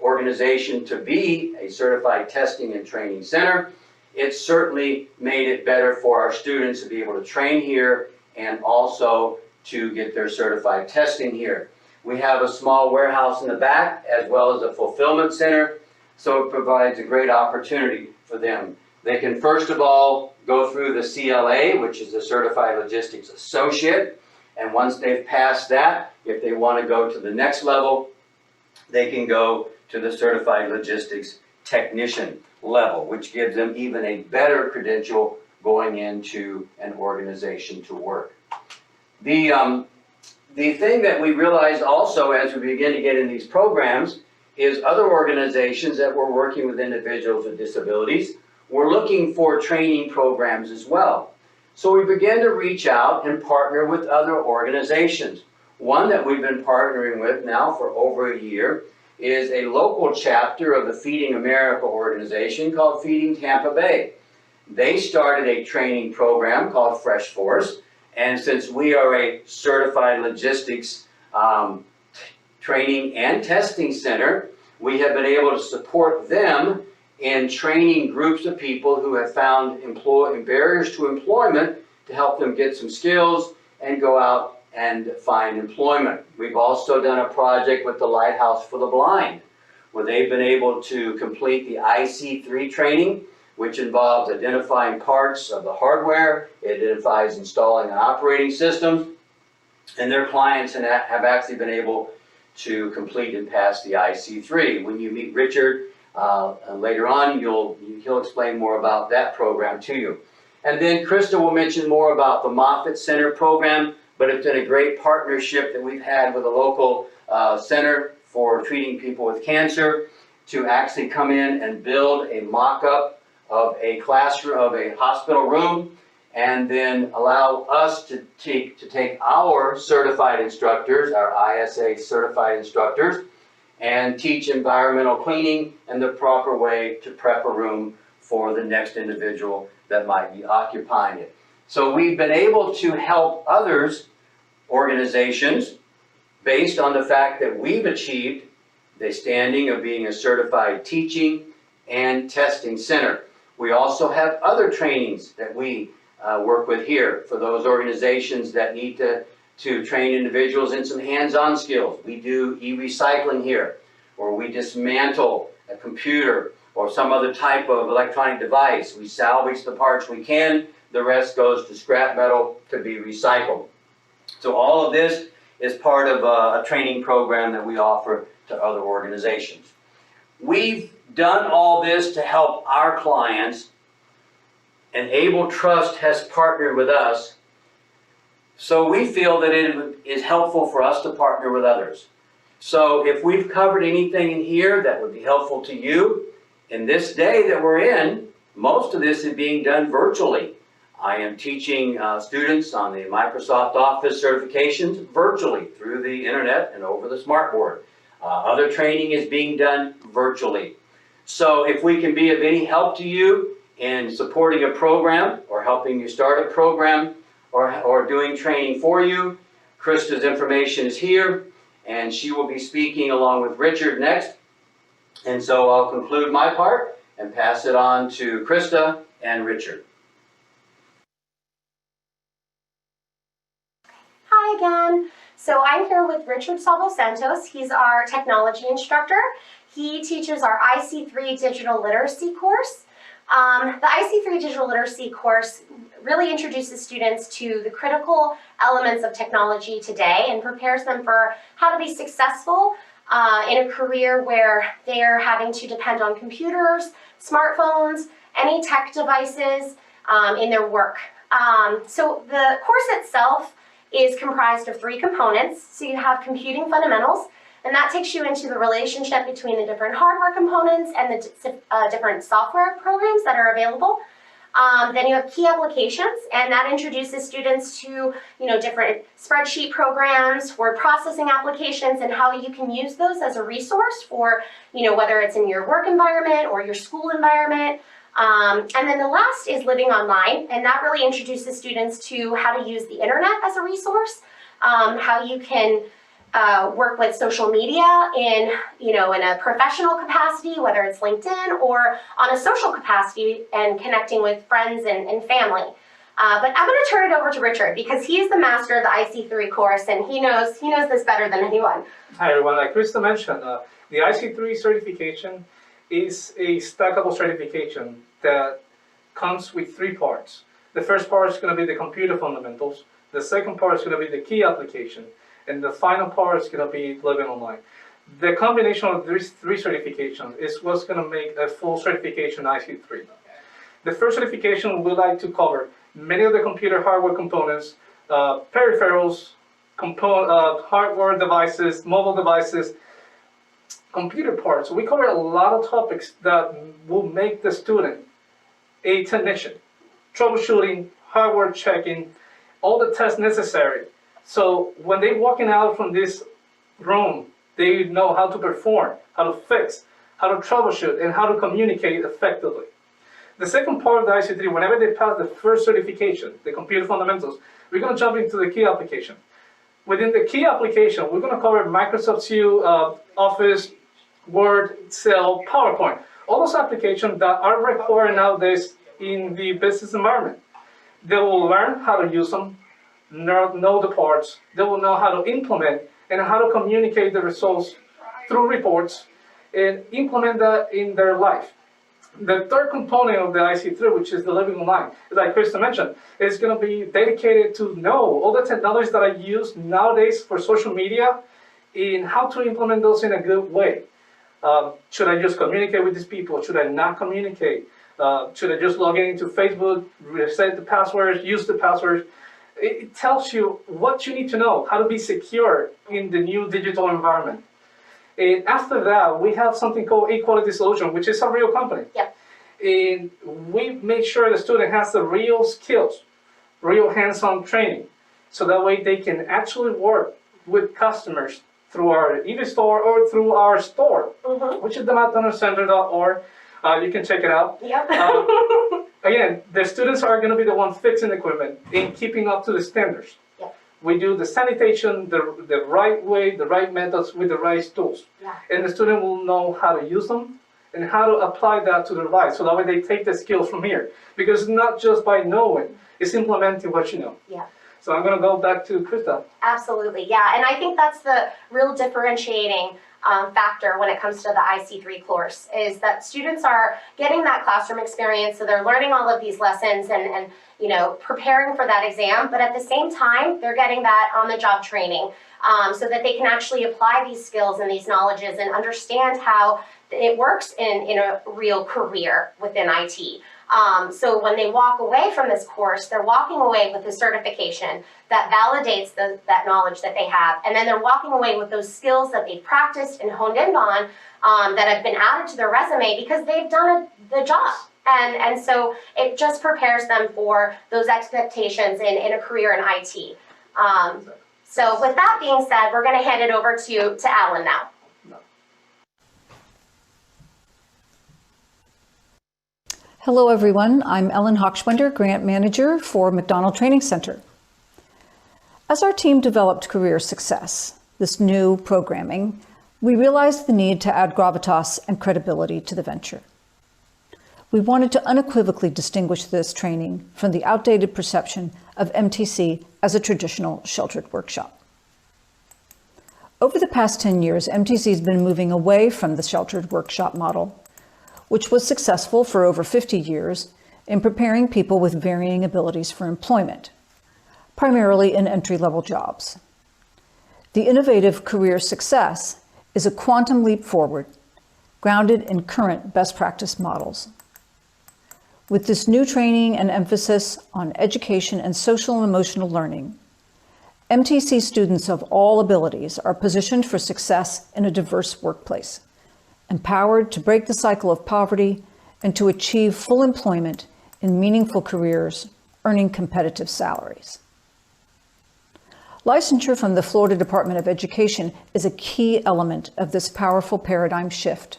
I: organization to be a certified testing and training center, it certainly made it better for our students to be able to train here and also to get their certified testing here. We have a small warehouse in the back as well as a fulfillment center, so it provides a great opportunity for them. They can first of all go through the CLA, which is the Certified Logistics Associate, and once they've passed that, if they want to go to the next level, they can go to the Certified Logistics Technician level, which gives them even a better credential going into an organization to work. The thing that we realized also as we begin to get in these programs is other organizations that were working with individuals with disabilities were looking for training programs as well. So we began to reach out and partner with other organizations. One that we've been partnering with now for over a year is a local chapter of the Feeding America organization called Feeding Tampa Bay. They started a training program called Fresh Force, and since we are a certified logistics training and testing center, we have been able to support them in training groups of people who have found barriers to employment to help them get some skills and go out and find employment. We've also done a project with the Lighthouse for the Blind, where they've been able to complete the IC3 training, which involves identifying parts of the hardware, it identifies installing and operating systems, and their clients have actually been able to complete and pass the IC3. When you meet Richard later on, he'll explain more about that program to you. And then Krista will mention more about the Moffitt Center program, but it's been a great partnership that we've had with a local center for treating people with cancer to actually come in and build a mock-up of a classroom, of a hospital room, and then allow us to take our certified instructors, our ISA certified instructors, and teach environmental cleaning and the proper way to prep a room for the next individual that might be occupying it. So we've been able to help others, organizations, based on the fact that we've achieved the standing of being a certified teaching and testing center. We also have other trainings that we work with here for those organizations that need to train individuals in some hands-on skills. We do e-recycling here, or we dismantle a computer or some other type of electronic device. We salvage the parts we can, the rest goes to scrap metal to be recycled. So all of this is part of a training program that we offer to other organizations. We've done all this to help our clients, and Able Trust has partnered with us. So we feel that it is helpful for us to partner with others. So if we've covered anything in here that would be helpful to you, in this day that we're in, most of this is being done virtually. I am teaching students on the Microsoft Office certifications virtually through the internet and over the smartboard. Other training is being done virtually. So if we can be of any help to you in supporting a program or helping you start a program or doing training for you, Krista's information is here, and she will be speaking along with Richard next. And so I'll conclude my part and pass it on to Krista and Richard.
H: Hi again. So I'm here with Richard Sabo Santos. He's our technology instructor. He teaches our IC3 digital literacy course. The IC3 digital literacy course really introduces students to the critical elements of technology today and prepares them for how to be successful in a career where they're having to depend on computers, smartphones, any tech devices in their work. So the course itself is comprised of 3 components. So you have computing fundamentals, and that takes you into the relationship between the different hardware components and the different software programs that are available. Then you have key applications, and that introduces students to, different spreadsheet programs, word processing applications, and how you can use those as a resource for, whether it's in your work environment or your school environment. And then the last is living online, and that really introduces students to how to use the internet as a resource, how you can work with social media in a professional capacity, whether it's LinkedIn, or on a social capacity and connecting with friends and family. But I'm going to turn it over to Richard because he is the master of the IC3 course, and he knows this better than anyone.
J: Hi everyone, like Krista mentioned, the IC3 certification is a stackable certification that comes with 3 parts. The first part is going to be the computer fundamentals. The second part is going to be the key application. And the final part is going to be living online. The combination of these 3 certifications is what's going to make a full certification IC3. The first certification we like to cover many of the computer hardware components, peripherals, hardware devices, mobile devices, computer parts. We cover a lot of topics that will make the student a technician. Troubleshooting, hardware checking, all the tests necessary. So when they're walking out from this room, they know how to perform, how to fix, how to troubleshoot, and how to communicate effectively. The second part of the IC3, whenever they pass the first certification, the computer fundamentals, we're going to jump into the key application. Within the key application, we're going to cover Microsoft Suite, Office, Word, Excel, PowerPoint, all those applications that are required nowadays in the business environment. They will learn how to use them, know the parts, they will know how to implement and how to communicate the results through reports and implement that in their life. The third component of the IC3, which is the living online, like Krista mentioned, is going to be dedicated to know all the technologies that I use nowadays for social media and how to implement those in a good way. Should I just communicate with these people? Should I not communicate? Should I just log into Facebook, reset the passwords, use the passwords? It tells you what you need to know, how to be secure in the new digital environment. And after that, we have something called Equality Solution, which is a real company.
H: Yep.
J: And we make sure the student has the real skills, real hands-on training, so that way they can actually work with customers through our EV store or through our store, which is the MacDonaldCenter.org. You can check it out.
H: Yep.
J: Again, the students are going to be the ones fixing the equipment and keeping up to the standards.
H: Yep.
J: We do the sanitation the right way, the right methods with the right tools.
H: Yeah.
J: And the student will know how to use them and how to apply that to their life. So that way they take the skills from here. Because it's not just by knowing, it's implementing what you know.
H: Yeah.
J: So I'm going to go back to Krista.
H: Absolutely, yeah, and I think that's the real differentiating factor when it comes to the IC3 course, is that students are getting that classroom experience, so they're learning all of these lessons and preparing for that exam, but at the same time, they're getting that on-the-job training so that they can actually apply these skills and these knowledges and understand how it works in a real career within IT. So when they walk away from this course, they're walking away with a certification that validates that knowledge that they have. And then they're walking away with those skills that they've practiced and honed in on that have been added to their resume because they've done the job. And so it just prepares them for those expectations in a career in IT. So with that being said, we're going to hand it over to Alan now.
K: Hello everyone, I'm Ellen Hochschwender, Grant Manager for MacDonald Training Center. As our team developed Career Success, this new programming, we realized the need to add gravitas and credibility to the venture. We wanted to unequivocally distinguish this training from the outdated perception of MTC as a traditional sheltered workshop. Over the past 10 years, MTC has been moving away from the sheltered workshop model, which was successful for over 50 years in preparing people with varying abilities for employment, primarily in entry-level jobs. The innovative Career Success is a quantum leap forward, grounded in current best practice models. With this new training and emphasis on education and social and emotional learning, MTC students of all abilities are positioned for success in a diverse workplace, empowered to break the cycle of poverty and to achieve full employment in meaningful careers, earning competitive salaries. Licensure from the Florida Department of Education is a key element of this powerful paradigm shift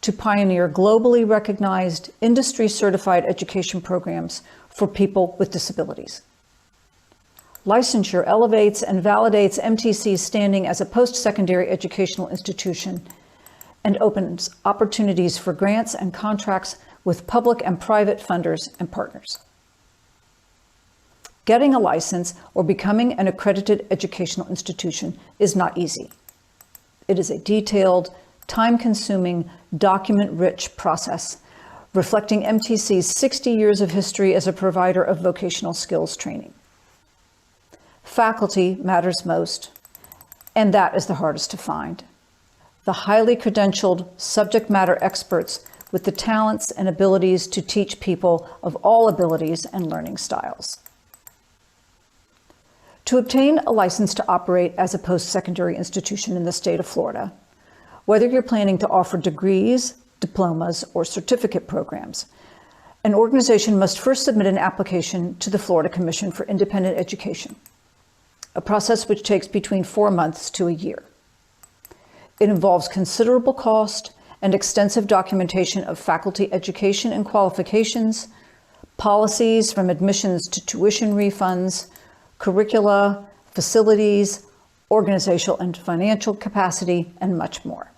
K: to pioneer globally recognized, industry-certified education programs for people with disabilities. Licensure elevates and validates MTC's standing as a post-secondary educational institution and opens opportunities for grants and contracts with public and private funders and partners. Getting a license or becoming an accredited educational institution is not easy. It is a detailed, time-consuming, document-rich process reflecting MTC's 60 years of history as a provider of vocational skills training. Faculty matters most, and that is the hardest to find. The highly credentialed subject matter experts with the talents and abilities to teach people of all abilities and learning styles. To obtain a license to operate as a post-secondary institution in the state of Florida, whether you're planning to offer degrees, diplomas, or certificate programs, an organization must first submit an application to the Florida Commission for Independent Education, a process which takes between 4 months to a year. It involves considerable cost and extensive documentation of faculty education and qualifications, policies from admissions to tuition refunds, curricula, facilities, organizational and financial capacity, and much more.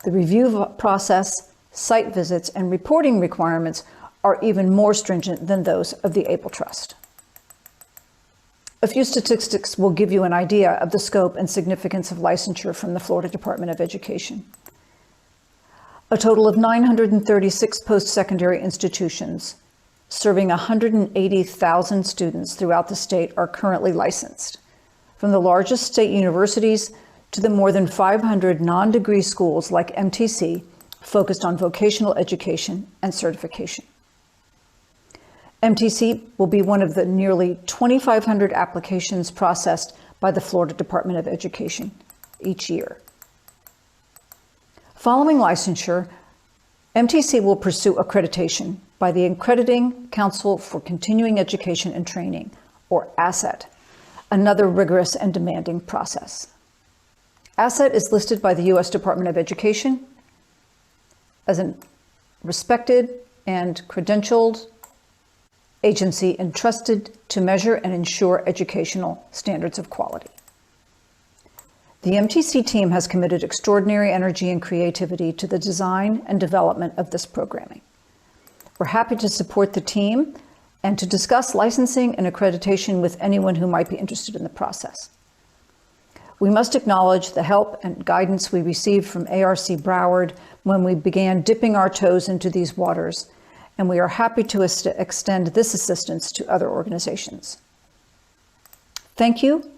K: The review process, site visits, and reporting requirements are even more stringent than those of the Able Trust. A few statistics will give you an idea of the scope and significance of licensure from the Florida Department of Education. A total of 936 post-secondary institutions serving 180,000 students throughout the state are currently licensed, from the largest state universities to the more than 500 non-degree schools like MTC focused on vocational education and certification. MTC will be one of the nearly 2,500 applications processed by the Florida Department of Education each year. Following licensure, MTC will pursue accreditation by the Accrediting Council for Continuing Education and Training, or ACCET, another rigorous and demanding process. ACCET is listed by the U.S. Department of Education as a respected and credentialed agency entrusted to measure and ensure educational standards of quality. The MTC team has committed extraordinary energy and creativity to the design and development of this programming. We're happy to support the team and to discuss licensing and accreditation with anyone who might be interested in the process. We must acknowledge the help and guidance we received from ARC Broward when we began dipping our toes into these waters, and we are happy to extend this assistance to other organizations. Thank you.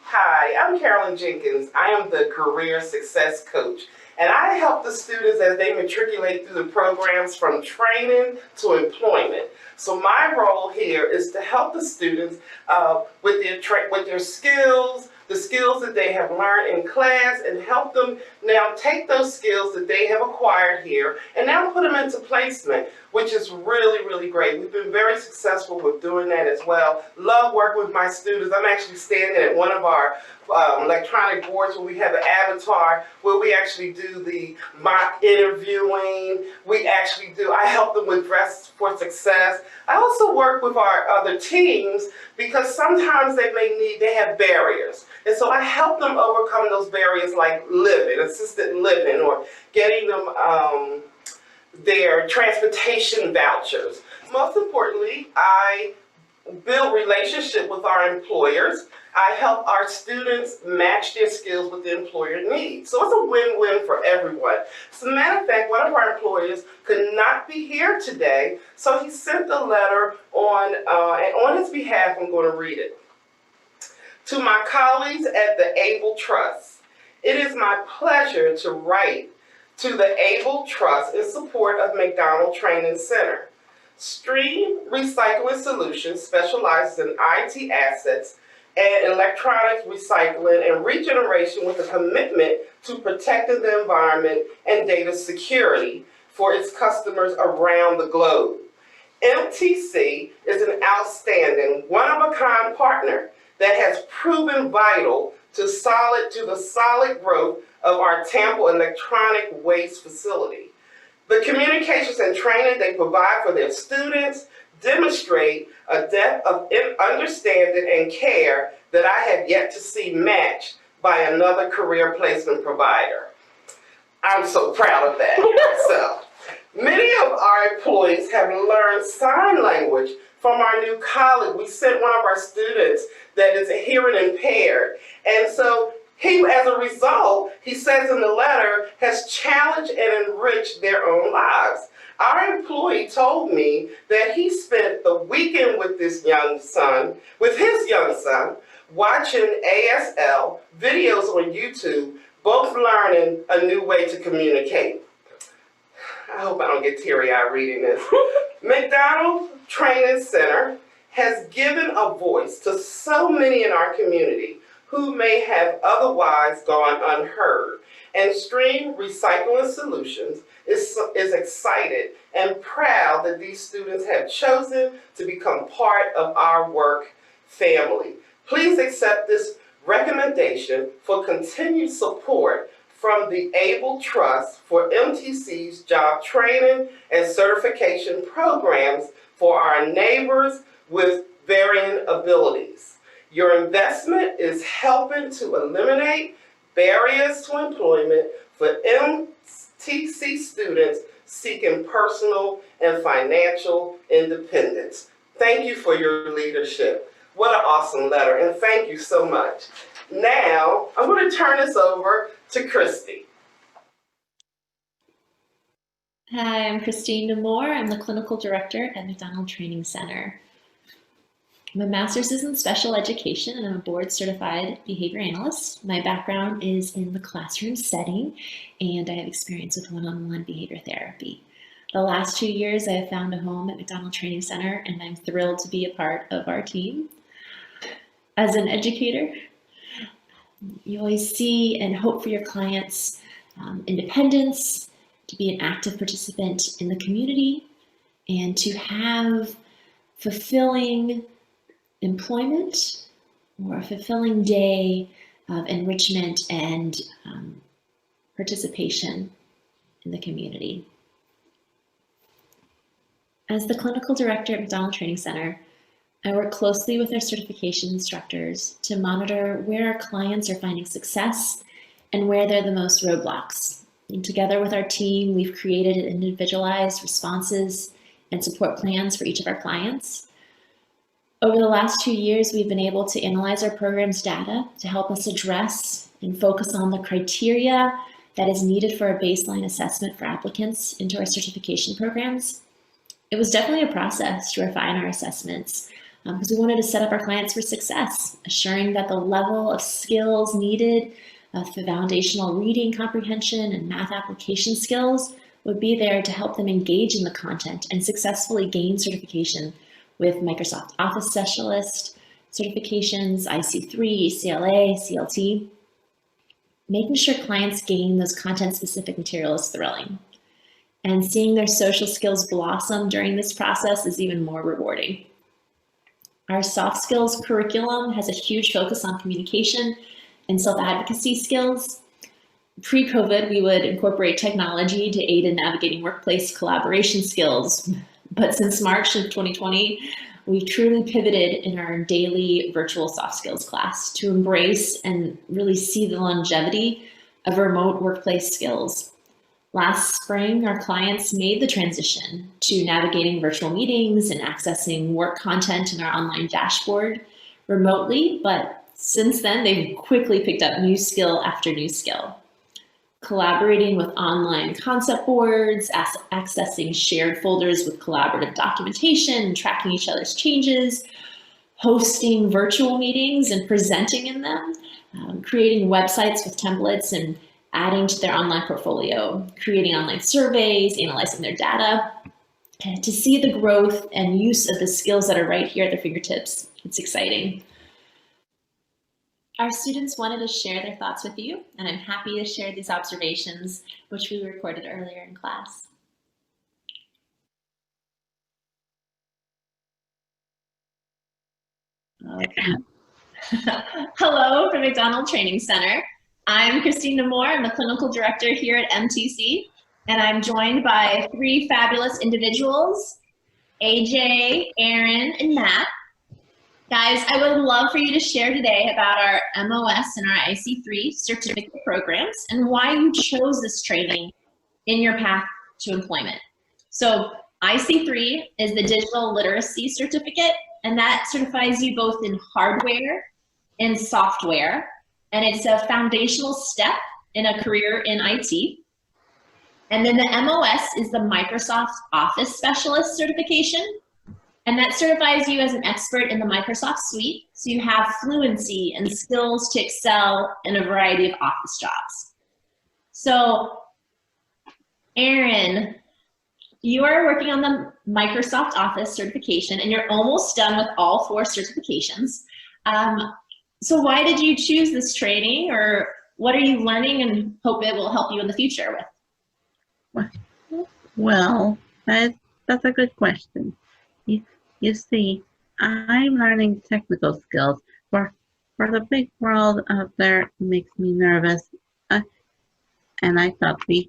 L: Hi, I'm Carolyn Jenkins. I am the Career Success Coach, and I help the students as they matriculate through the programs from training to employment. So my role here is to help the students with their skills, the skills that they have learned in class, and help them now take those skills that they have acquired here and now put them into placement, which is really, really great. We've been very successful with doing that as well. Love working with my students. I'm actually standing at one of our electronic boards where we have an avatar where we actually do the mock interviewing. I help them with Dress for Success. I also work with our other teams because sometimes they have barriers. And so I help them overcome those barriers like living, assisted living, or getting them their transportation vouchers. Most importantly, I build relationship with our employers. I help our students match their skills with the employer needs. So it's a win-win for everyone. As a matter of fact, one of our employers could not be here today, so he sent a letter on, and on his behalf, I'm going to read it. To my colleagues at the Able Trust, it is my pleasure to write to the Able Trust in support of MacDonald Training Center. Stream Recycling Solutions specializes in IT assets and electronics recycling and regeneration with a commitment to protecting the environment and data security for its customers around the globe. MTC is an outstanding, one-of-a-kind partner that has proven vital to the solid growth of our Tampa electronic waste facility. The communications and training they provide for their students demonstrate a depth of understanding and care that I have yet to see matched by another career placement provider. I'm so proud of that myself. Many of our employees have learned sign language from our new colleague. We sent one of our students that is hearing impaired. And so he, as a result, he says in the letter, has challenged and enriched their own lives. Our employee told me that he spent the weekend with his young son, watching ASL videos on YouTube, both learning a new way to communicate. I hope I don't get teary-eyed reading this. MacDonald Training Center has given a voice to so many in our community who may have otherwise gone unheard. And Stream Recycling Solutions is excited and proud that these students have chosen to become part of our work family. Please accept this recommendation for continued support from the Able Trust for MTC's job training and certification programs for our neighbors with varying abilities. Your investment is helping to eliminate barriers to employment for MTC students seeking personal and financial independence. Thank you for your leadership. What an awesome letter, and thank you so much. Now, I'm going to turn this over to Christy.
F: Hi, I'm Christine Moore. I'm the Clinical Director at MacDonald Training Center. My master's is in special education and I'm a board certified behavior analyst. My background is in the classroom setting and I have experience with one-on-one behavior therapy. The last 2 years I have found a home at MacDonald Training Center and I'm thrilled to be a part of our team. As an educator, you always see and hope for your clients' independence, to be an active participant in the community, and to have fulfilling employment or a fulfilling day of enrichment and participation in the community. As the clinical director at MacDonald Training Center, I work closely with our certification instructors to monitor where our clients are finding success and where they're the most roadblocks. And together with our team, we've created individualized responses and support plans for each of our clients. Over the last 2 years, we've been able to analyze our program's data to help us address and focus on the criteria that is needed for a baseline assessment for applicants into our certification programs. It was definitely a process to refine our assessments because we wanted to set up our clients for success, assuring that the level of skills needed for foundational reading comprehension and math application skills would be there to help them engage in the content and successfully gain certification with Microsoft Office Specialist certifications, IC3, CLA, CLT. Making sure clients gain those content-specific materials is thrilling. And seeing their social skills blossom during this process is even more rewarding. Our soft skills curriculum has a huge focus on communication and self-advocacy skills. Pre-COVID, we would incorporate technology to aid in navigating workplace collaboration skills. But since March of 2020, we truly pivoted in our daily virtual soft skills class to embrace and really see the longevity of remote workplace skills. Last spring, our clients made the transition to navigating virtual meetings and accessing work content in our online dashboard remotely, but since then, they've quickly picked up new skill after new skill. Collaborating with online concept boards, accessing shared folders with collaborative documentation, and tracking each other's changes, hosting virtual meetings and presenting in them, creating websites with templates and adding to their online portfolio, creating online surveys, analyzing their data. And to see the growth and use of the skills that are right here at their fingertips, it's exciting. Our students wanted to share their thoughts with you, and I'm happy to share these observations, which we recorded earlier in class. Okay. Hello from MacDonald Training Center. I'm Christina Moore. I'm the clinical director here at MTC, and I'm joined by 3 fabulous individuals, AJ, Aaron, and Matt. Guys, I would love for you to share today about our MOS and our IC3 certificate programs and why you chose this training in your path to employment. So IC3 is the digital literacy certificate, and that certifies you both in hardware and software, and it's a foundational step in a career in IT. And then the MOS is the Microsoft Office Specialist certification, and that certifies you as an expert in the Microsoft suite, so you have fluency and skills to excel in a variety of office jobs. So, Aaron, you are working on the Microsoft Office certification, and you're almost done with all 4 certifications. So why did you choose this training, or what are you learning and hope it will help you in the future with?
M: Well, that's a good question. You see, I'm learning technical skills for the big world out there. Makes me nervous, and I thought the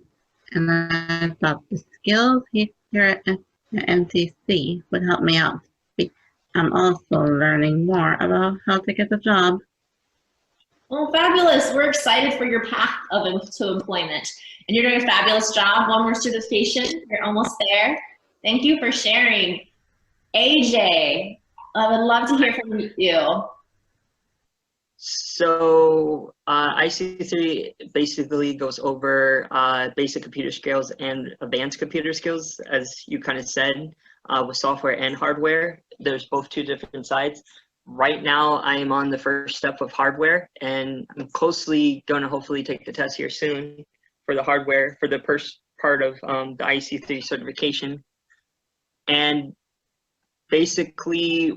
M: skills here at MTC would help me out. I'm also learning more about how to get the job.
F: Well, fabulous. We're excited for your path to employment. And you're doing a fabulous job. 1 more certification. You're almost there. Thank you for sharing. AJ, I would love to hear from you.
N: So IC3 basically goes over basic computer skills and advanced computer skills, as you kind of said, with software and hardware. There's both 2 different sides. Right now, I am on the first step of hardware, and I'm closely going to hopefully take the test here soon for the hardware, for the first part of the IC3 certification. And basically,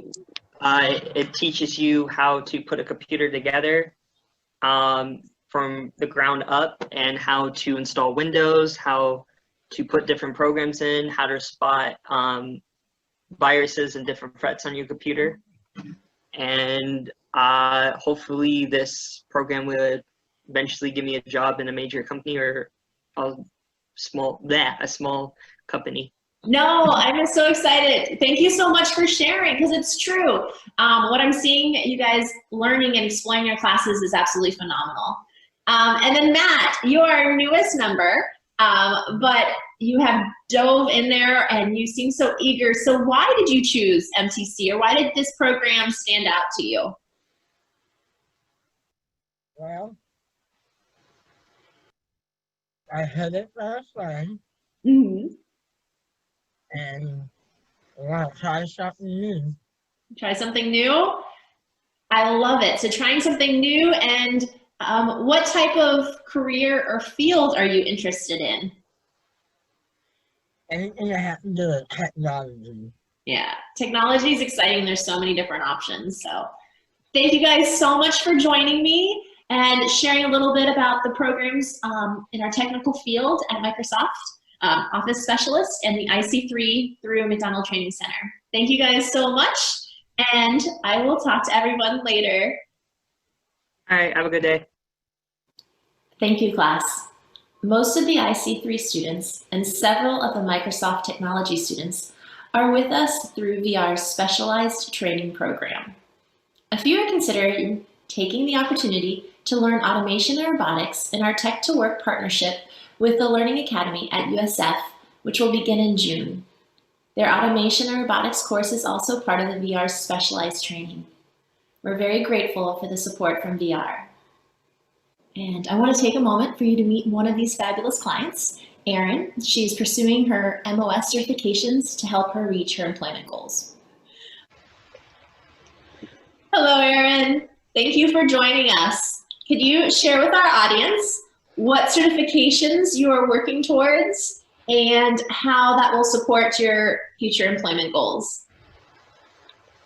N: it teaches you how to put a computer together from the ground up, and how to install Windows, how to put different programs in, how to spot viruses and different threats on your computer. And hopefully this program will eventually give me a job in a major company or a small company.
F: No, I'm so excited. Thank you so much for sharing, because it's true. What I'm seeing you guys learning and exploring your classes is absolutely phenomenal. And then Matt, you are our newest member, but you have dove in there and you seem so eager. So why did you choose MTC, or why did this program stand out to you?
O: Well, I had it last time.
F: Mm-hmm.
O: And I want to try something new.
F: Try something new? I love it. So trying something new, and what type of career or field are you interested in?
O: Anything that has to do with technology.
F: Yeah, technology is exciting. There's so many different options. So thank you guys so much for joining me and sharing a little bit about the programs in our technical field at Microsoft. Office Specialist and the IC3 through MacDonald Training Center. Thank you guys so much, and I will talk to everyone later.
N: All right, have a good day.
F: Thank you, class. Most of the IC3 students and several of the Microsoft Technology students are with us through VR's specialized training program. A few are considering taking the opportunity to learn automation and robotics in our Tech to Work partnership with the Learning Academy at USF, which will begin in June. Their automation and robotics course is also part of the VR's specialized training. We're very grateful for the support from VR. And I want to take a moment for you to meet one of these fabulous clients, Erin. She's pursuing her MOS certifications to help her reach her employment goals. Hello, Erin. Thank you for joining us. Could you share with our audience what certifications you are working towards and how that will support your future employment goals?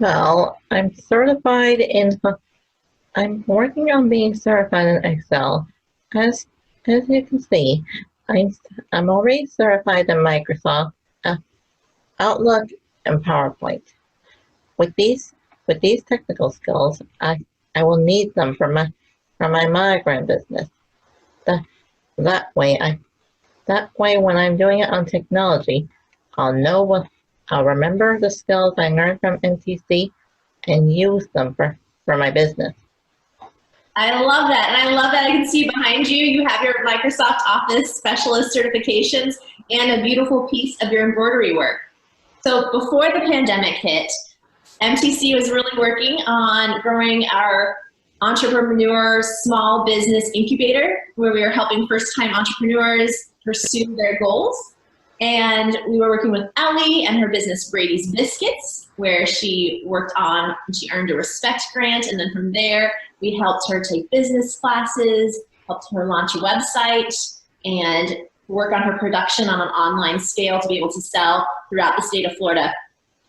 M: Well, I'm working on being certified in Excel. As you can see, I'm already certified in Microsoft, Outlook, and PowerPoint. With these technical skills, I will need them for my monogram business. That way when I'm doing it on technology, I'll remember the skills I learned from MTC and use them for my business.
F: I love that. And I love that I can see behind you, you have your Microsoft Office Specialist certifications and a beautiful piece of your embroidery work. So before the pandemic hit, MTC was really working on growing our entrepreneur small business incubator, where we were helping first-time entrepreneurs pursue their goals. And we were working with Ellie and her business Brady's Biscuits, where she earned a respect grant. And then from there, we helped her take business classes, helped her launch a website, and work on her production on an online scale to be able to sell throughout the state of Florida.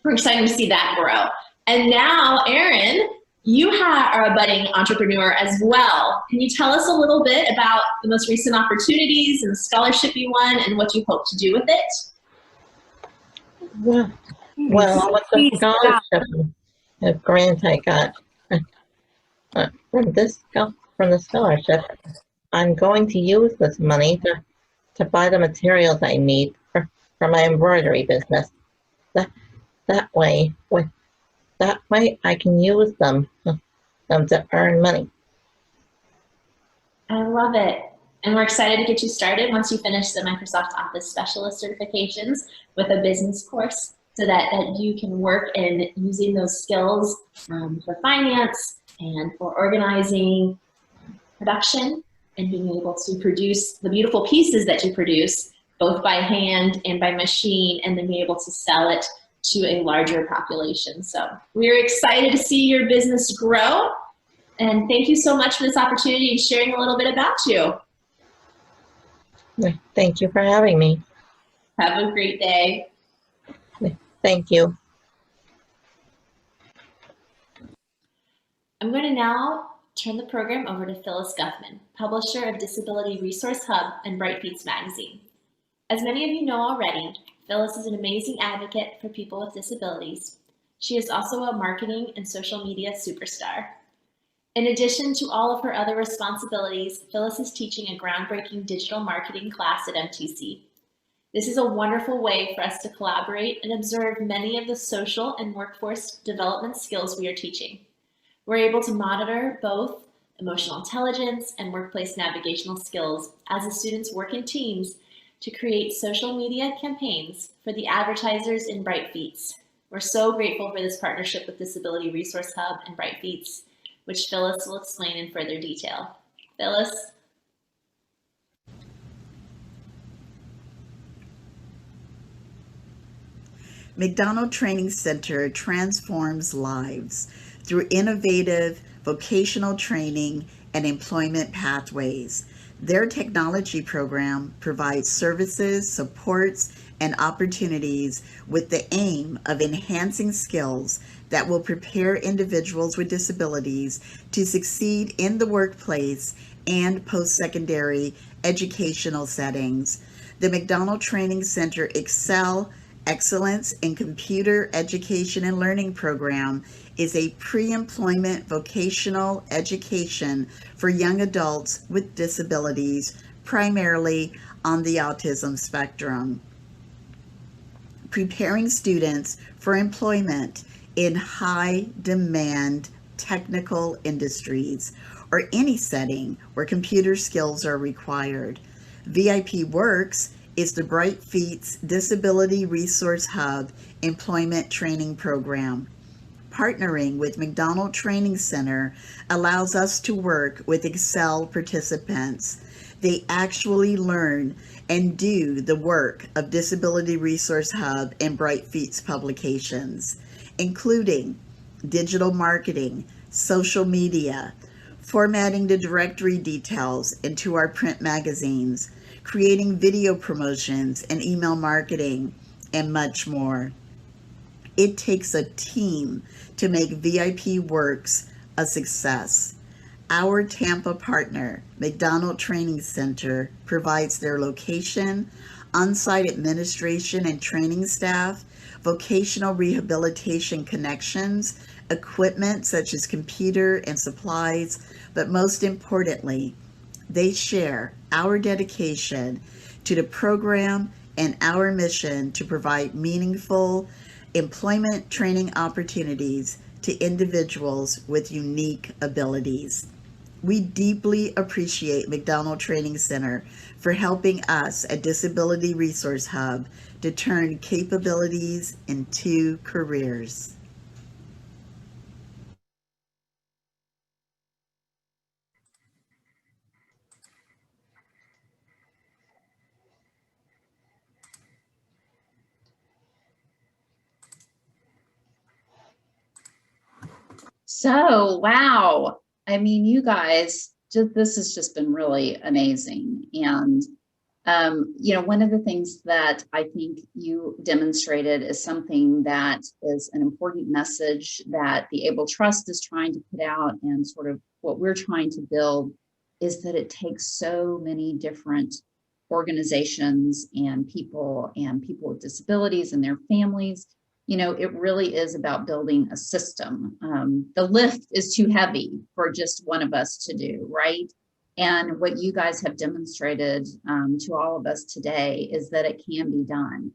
F: We're excited to see that grow. And now, Erin, you are a budding entrepreneur as well. Can you tell us a little bit about the most recent opportunities and the scholarship you won and what you hope to do with it?
M: Well, with the scholarship grant I got from the scholarship, I'm going to use this money to buy the materials I need for my embroidery business. That way I can use them to earn money.
F: I love it. And we're excited to get you started once you finish the Microsoft Office Specialist certifications with a business course, so that you can work in using those skills for finance and for organizing production and being able to produce the beautiful pieces that you produce, both by hand and by machine, and then be able to sell it to a larger population. So we're excited to see your business grow. And thank you so much for this opportunity and sharing a little bit about you.
M: Thank you for having me.
F: Have a great day.
M: Thank you.
F: I'm going to now turn the program over to Phyllis Guthman, publisher of Disability Resource Hub and Bright Feats magazine. As many of you know already, Phyllis is an amazing advocate for people with disabilities. She is also a marketing and social media superstar. In addition to all of her other responsibilities, Phyllis is teaching a groundbreaking digital marketing class at MTC. This is a wonderful way for us to collaborate and observe many of the social and workforce development skills we are teaching. We're able to monitor both emotional intelligence and workplace navigational skills as the students work in teams to create social media campaigns for the advertisers in Bright Feats. We're so grateful for this partnership with Disability Resource Hub and Bright Feats, which Phyllis will explain in further detail. Phyllis?
P: MacDonald Training Center transforms lives through innovative vocational training and employment pathways. Their technology program provides services, supports, and opportunities with the aim of enhancing skills that will prepare individuals with disabilities to succeed in the workplace and post-secondary educational settings. The MacDonald Training Center Excellence in Computer Education and Learning program is a pre-employment vocational education for young adults with disabilities, primarily on the autism spectrum. Preparing students for employment in high-demand technical industries or any setting where computer skills are required. VIP Works is the Bright Feats Disability Resource Hub employment training program. Partnering with MacDonald Training Center allows us to work with Excel participants. They actually learn and do the work of Disability Resource Hub and Bright Feats publications, including digital marketing, social media, formatting the directory details into our print magazines, creating video promotions and email marketing, and much more. It takes a team to make VIP Works a success. Our Tampa partner, MacDonald Training Center, provides their location, on-site administration and training staff, vocational rehabilitation connections, equipment such as computer and supplies, but most importantly, they share our dedication to the program and our mission to provide meaningful employment training opportunities to individuals with unique abilities. We deeply appreciate MacDonald Training Center for helping us at Disability Resource Hub to turn capabilities into careers.
A: So, wow. I mean, you guys, this has just been really amazing. And, you know, one of the things that I think you demonstrated is something that is an important message that the Able Trust is trying to put out, and sort of what we're trying to build is that it takes so many different organizations and people with disabilities and their families. You know, it really is about building a system. The lift is too heavy for just one of us to do, right? And what you guys have demonstrated to all of us today is that it can be done,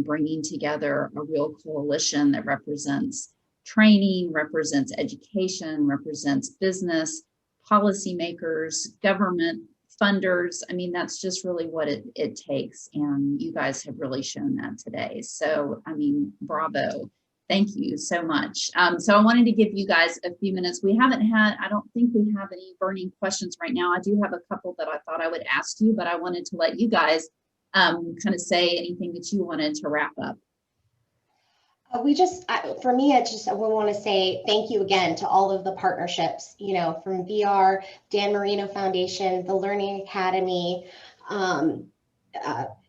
A: bringing together a real coalition that represents training, represents education, represents business, policymakers, government, funders. I mean, that's just really what it takes. And you guys have really shown that today. So, I mean, bravo. Thank you so much. So I wanted to give you guys a few minutes. I don't think we have any burning questions right now. I do have a couple that I thought I would ask you, but I wanted to let you guys kind of say anything that you wanted to wrap up.
H: For me, we want to say thank you again to all of the partnerships, you know, from VR, Dan Marino Foundation, the Learning Academy, ARC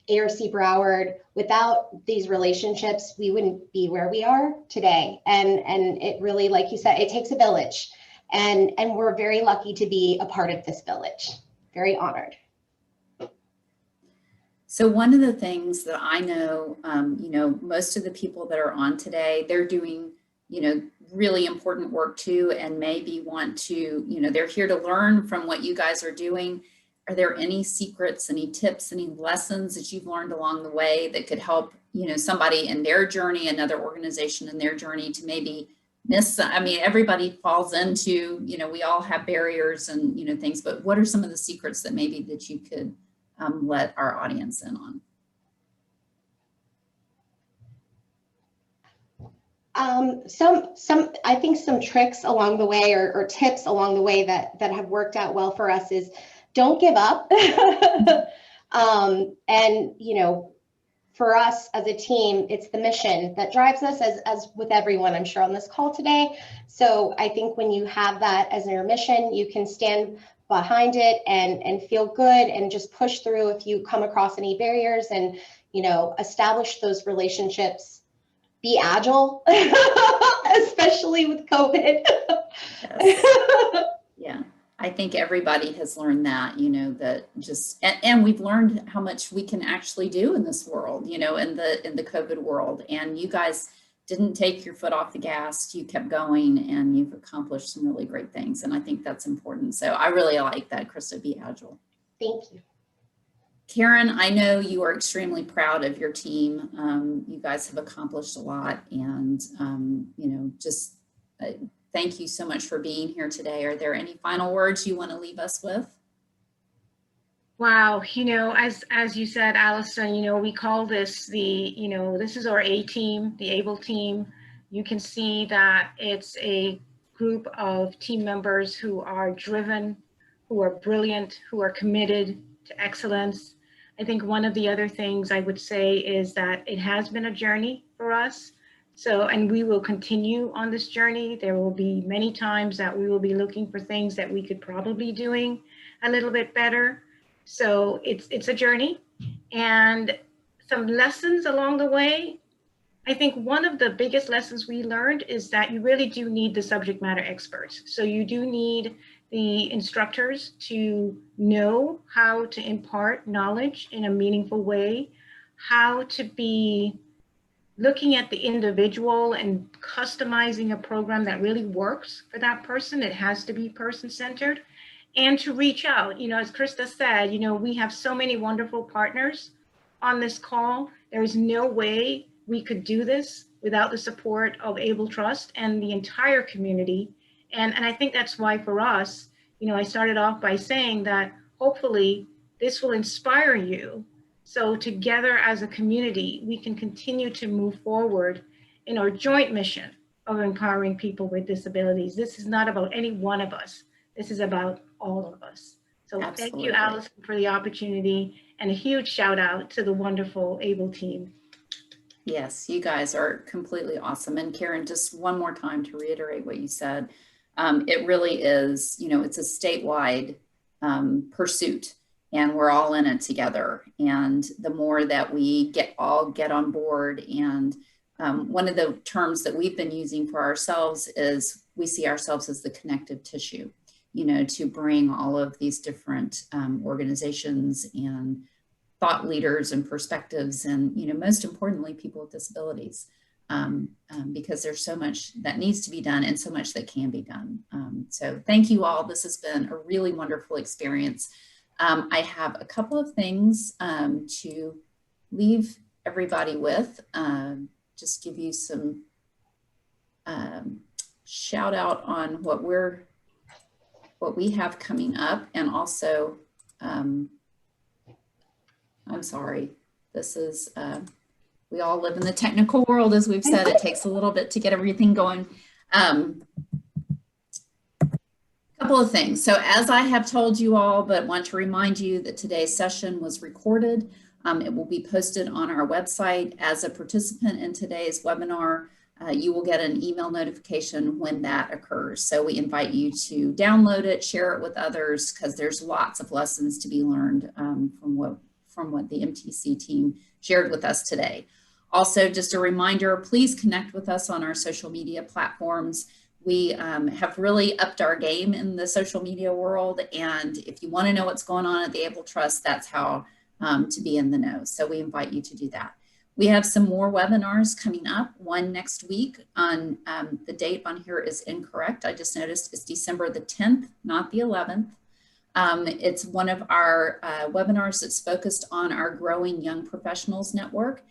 H: Broward. Without these relationships, we wouldn't be where we are today. And it really, like you said, it takes a village. And we're very lucky to be a part of this village. Very honored.
A: So one of the things that I know, you know, most of the people that are on today, they're doing, you know, really important work too, and maybe want to, you know, they're here to learn from what you guys are doing. Are there any secrets, any tips, any lessons that you've learned along the way that could help, you know, somebody in their journey, another organization in their journey to maybe I mean, everybody falls into, you know, we all have barriers and, you know, things, but what are some of the secrets that maybe that you could let our audience in on?
H: I think some tricks along the way or tips along the way that have worked out well for us is don't give up. And, you know, for us as a team, it's the mission that drives us, as with everyone, I'm sure, on this call today. So I think when you have that as your mission, you can stand behind it and feel good and just push through if you come across any barriers, and, you know, establish those relationships. Be agile, especially with COVID.
A: Yes. Yeah, I think everybody has learned that, you know, that just, and we've learned how much we can actually do in this world, you know, in the COVID world. And you guys didn't take your foot off the gas. You kept going, and you've accomplished some really great things. And I think that's important. So I really like that, Krista. Be agile.
H: Thank you.
A: Karen, I know you are extremely proud of your team. You guys have accomplished a lot, and you know, just thank you so much for being here today. Are there any final words you want to leave us with?
B: Wow, you know, as you said, Allison, you know, we call this you know, this is our A team, the ABLE team. You can see that it's a group of team members who are driven, who are brilliant, who are committed to excellence. I think one of the other things I would say is that it has been a journey for us So, and we will continue on this journey. There will be many times that we will be looking for things that we could probably be doing a little bit better. So it's a journey, and some lessons along the way. I think one of the biggest lessons we learned is that you really do need the subject matter experts. So you do need the instructors to know how to impart knowledge in a meaningful way, how to be looking at the individual and customizing a program that really works for that person. It has to be person-centered, and to reach out. You know, as Krista said, you know, we have so many wonderful partners on this call. There is no way we could do this without the support of Able Trust and the entire community. And I think that's why for us, you know, I started off by saying that hopefully this will inspire you. So together as a community, we can continue to move forward in our joint mission of empowering people with disabilities. This is not about any one of us. This is about all of us. So Thank you, Allison, for the opportunity, and a huge shout out to the wonderful Able team.
A: Yes, you guys are completely awesome. And Karen, just one more time to reiterate what you said. It really is, you know, it's a statewide pursuit, and we're all in it together. And the more that we all get on board, and one of the terms that we've been using for ourselves is we see ourselves as the connective tissue, you know, to bring all of these different organizations and thought leaders and perspectives, and, you know, most importantly, people with disabilities, because there's so much that needs to be done and so much that can be done. So thank you all. This has been a really wonderful experience. I have a couple of things to leave everybody with, just give you some shout out on what we have coming up, and also, I'm sorry, this is, we all live in the technical world, as we've said. It takes a little bit to get everything going. A couple of things. So as I have told you all, but want to remind you that today's session was recorded. It will be posted on our website. As a participant in today's webinar, you will get an email notification when that occurs. So we invite you to download it, share it with others, because there's lots of lessons to be learned from what the MTC team shared with us today. Also, just a reminder, please connect with us on our social media platforms. We have really upped our game in the social media world, and if you want to know what's going on at the Able Trust, that's how to be in the know. So we invite you to do that. We have some more webinars coming up, one next week. On the date on here is incorrect. I just noticed it's December the 10th, not the 11th. It's one of our webinars that's focused on our growing young professionals network,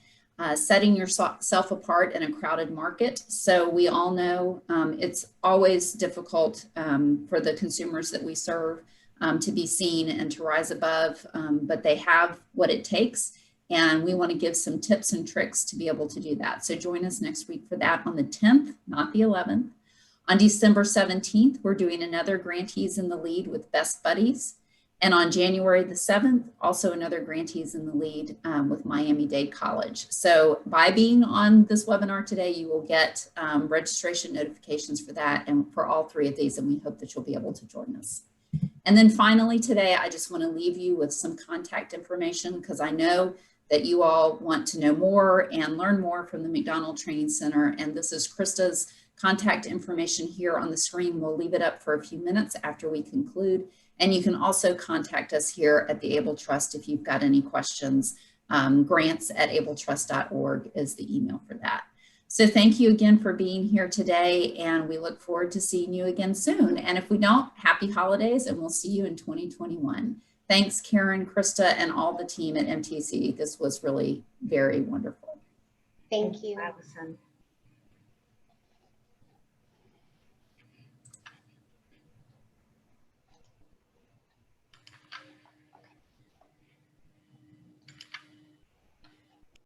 A: setting yourself apart in a crowded market. So we all know it's always difficult for the consumers that we serve to be seen and to rise above, but they have what it takes. And we want to give some tips and tricks to be able to do that. So join us next week for that on the 10th, not the 11th. On December 17th, we're doing another Grantees in the Lead with Best Buddies. And on January the 7th, also another Grantees in the Lead with Miami-Dade College. So by being on this webinar today, you will get registration notifications for that and for all three of these, and we hope that you'll be able to join us. And then finally today, I just want to leave you with some contact information, because I know that you all want to know more and learn more from the MacDonald Training Center. And this is Krista's contact information here on the screen. We'll leave it up for a few minutes after we conclude. And you can also contact us here at the Able Trust if you've got any questions. grants@abletrust.org is the email for that. So thank you again for being here today, and we look forward to seeing you again soon. And if we don't, happy holidays, and we'll see you in 2021. Thanks, Karen, Krista, and all the team at MTC. This was really very wonderful.
H: Thank you,
B: Allison.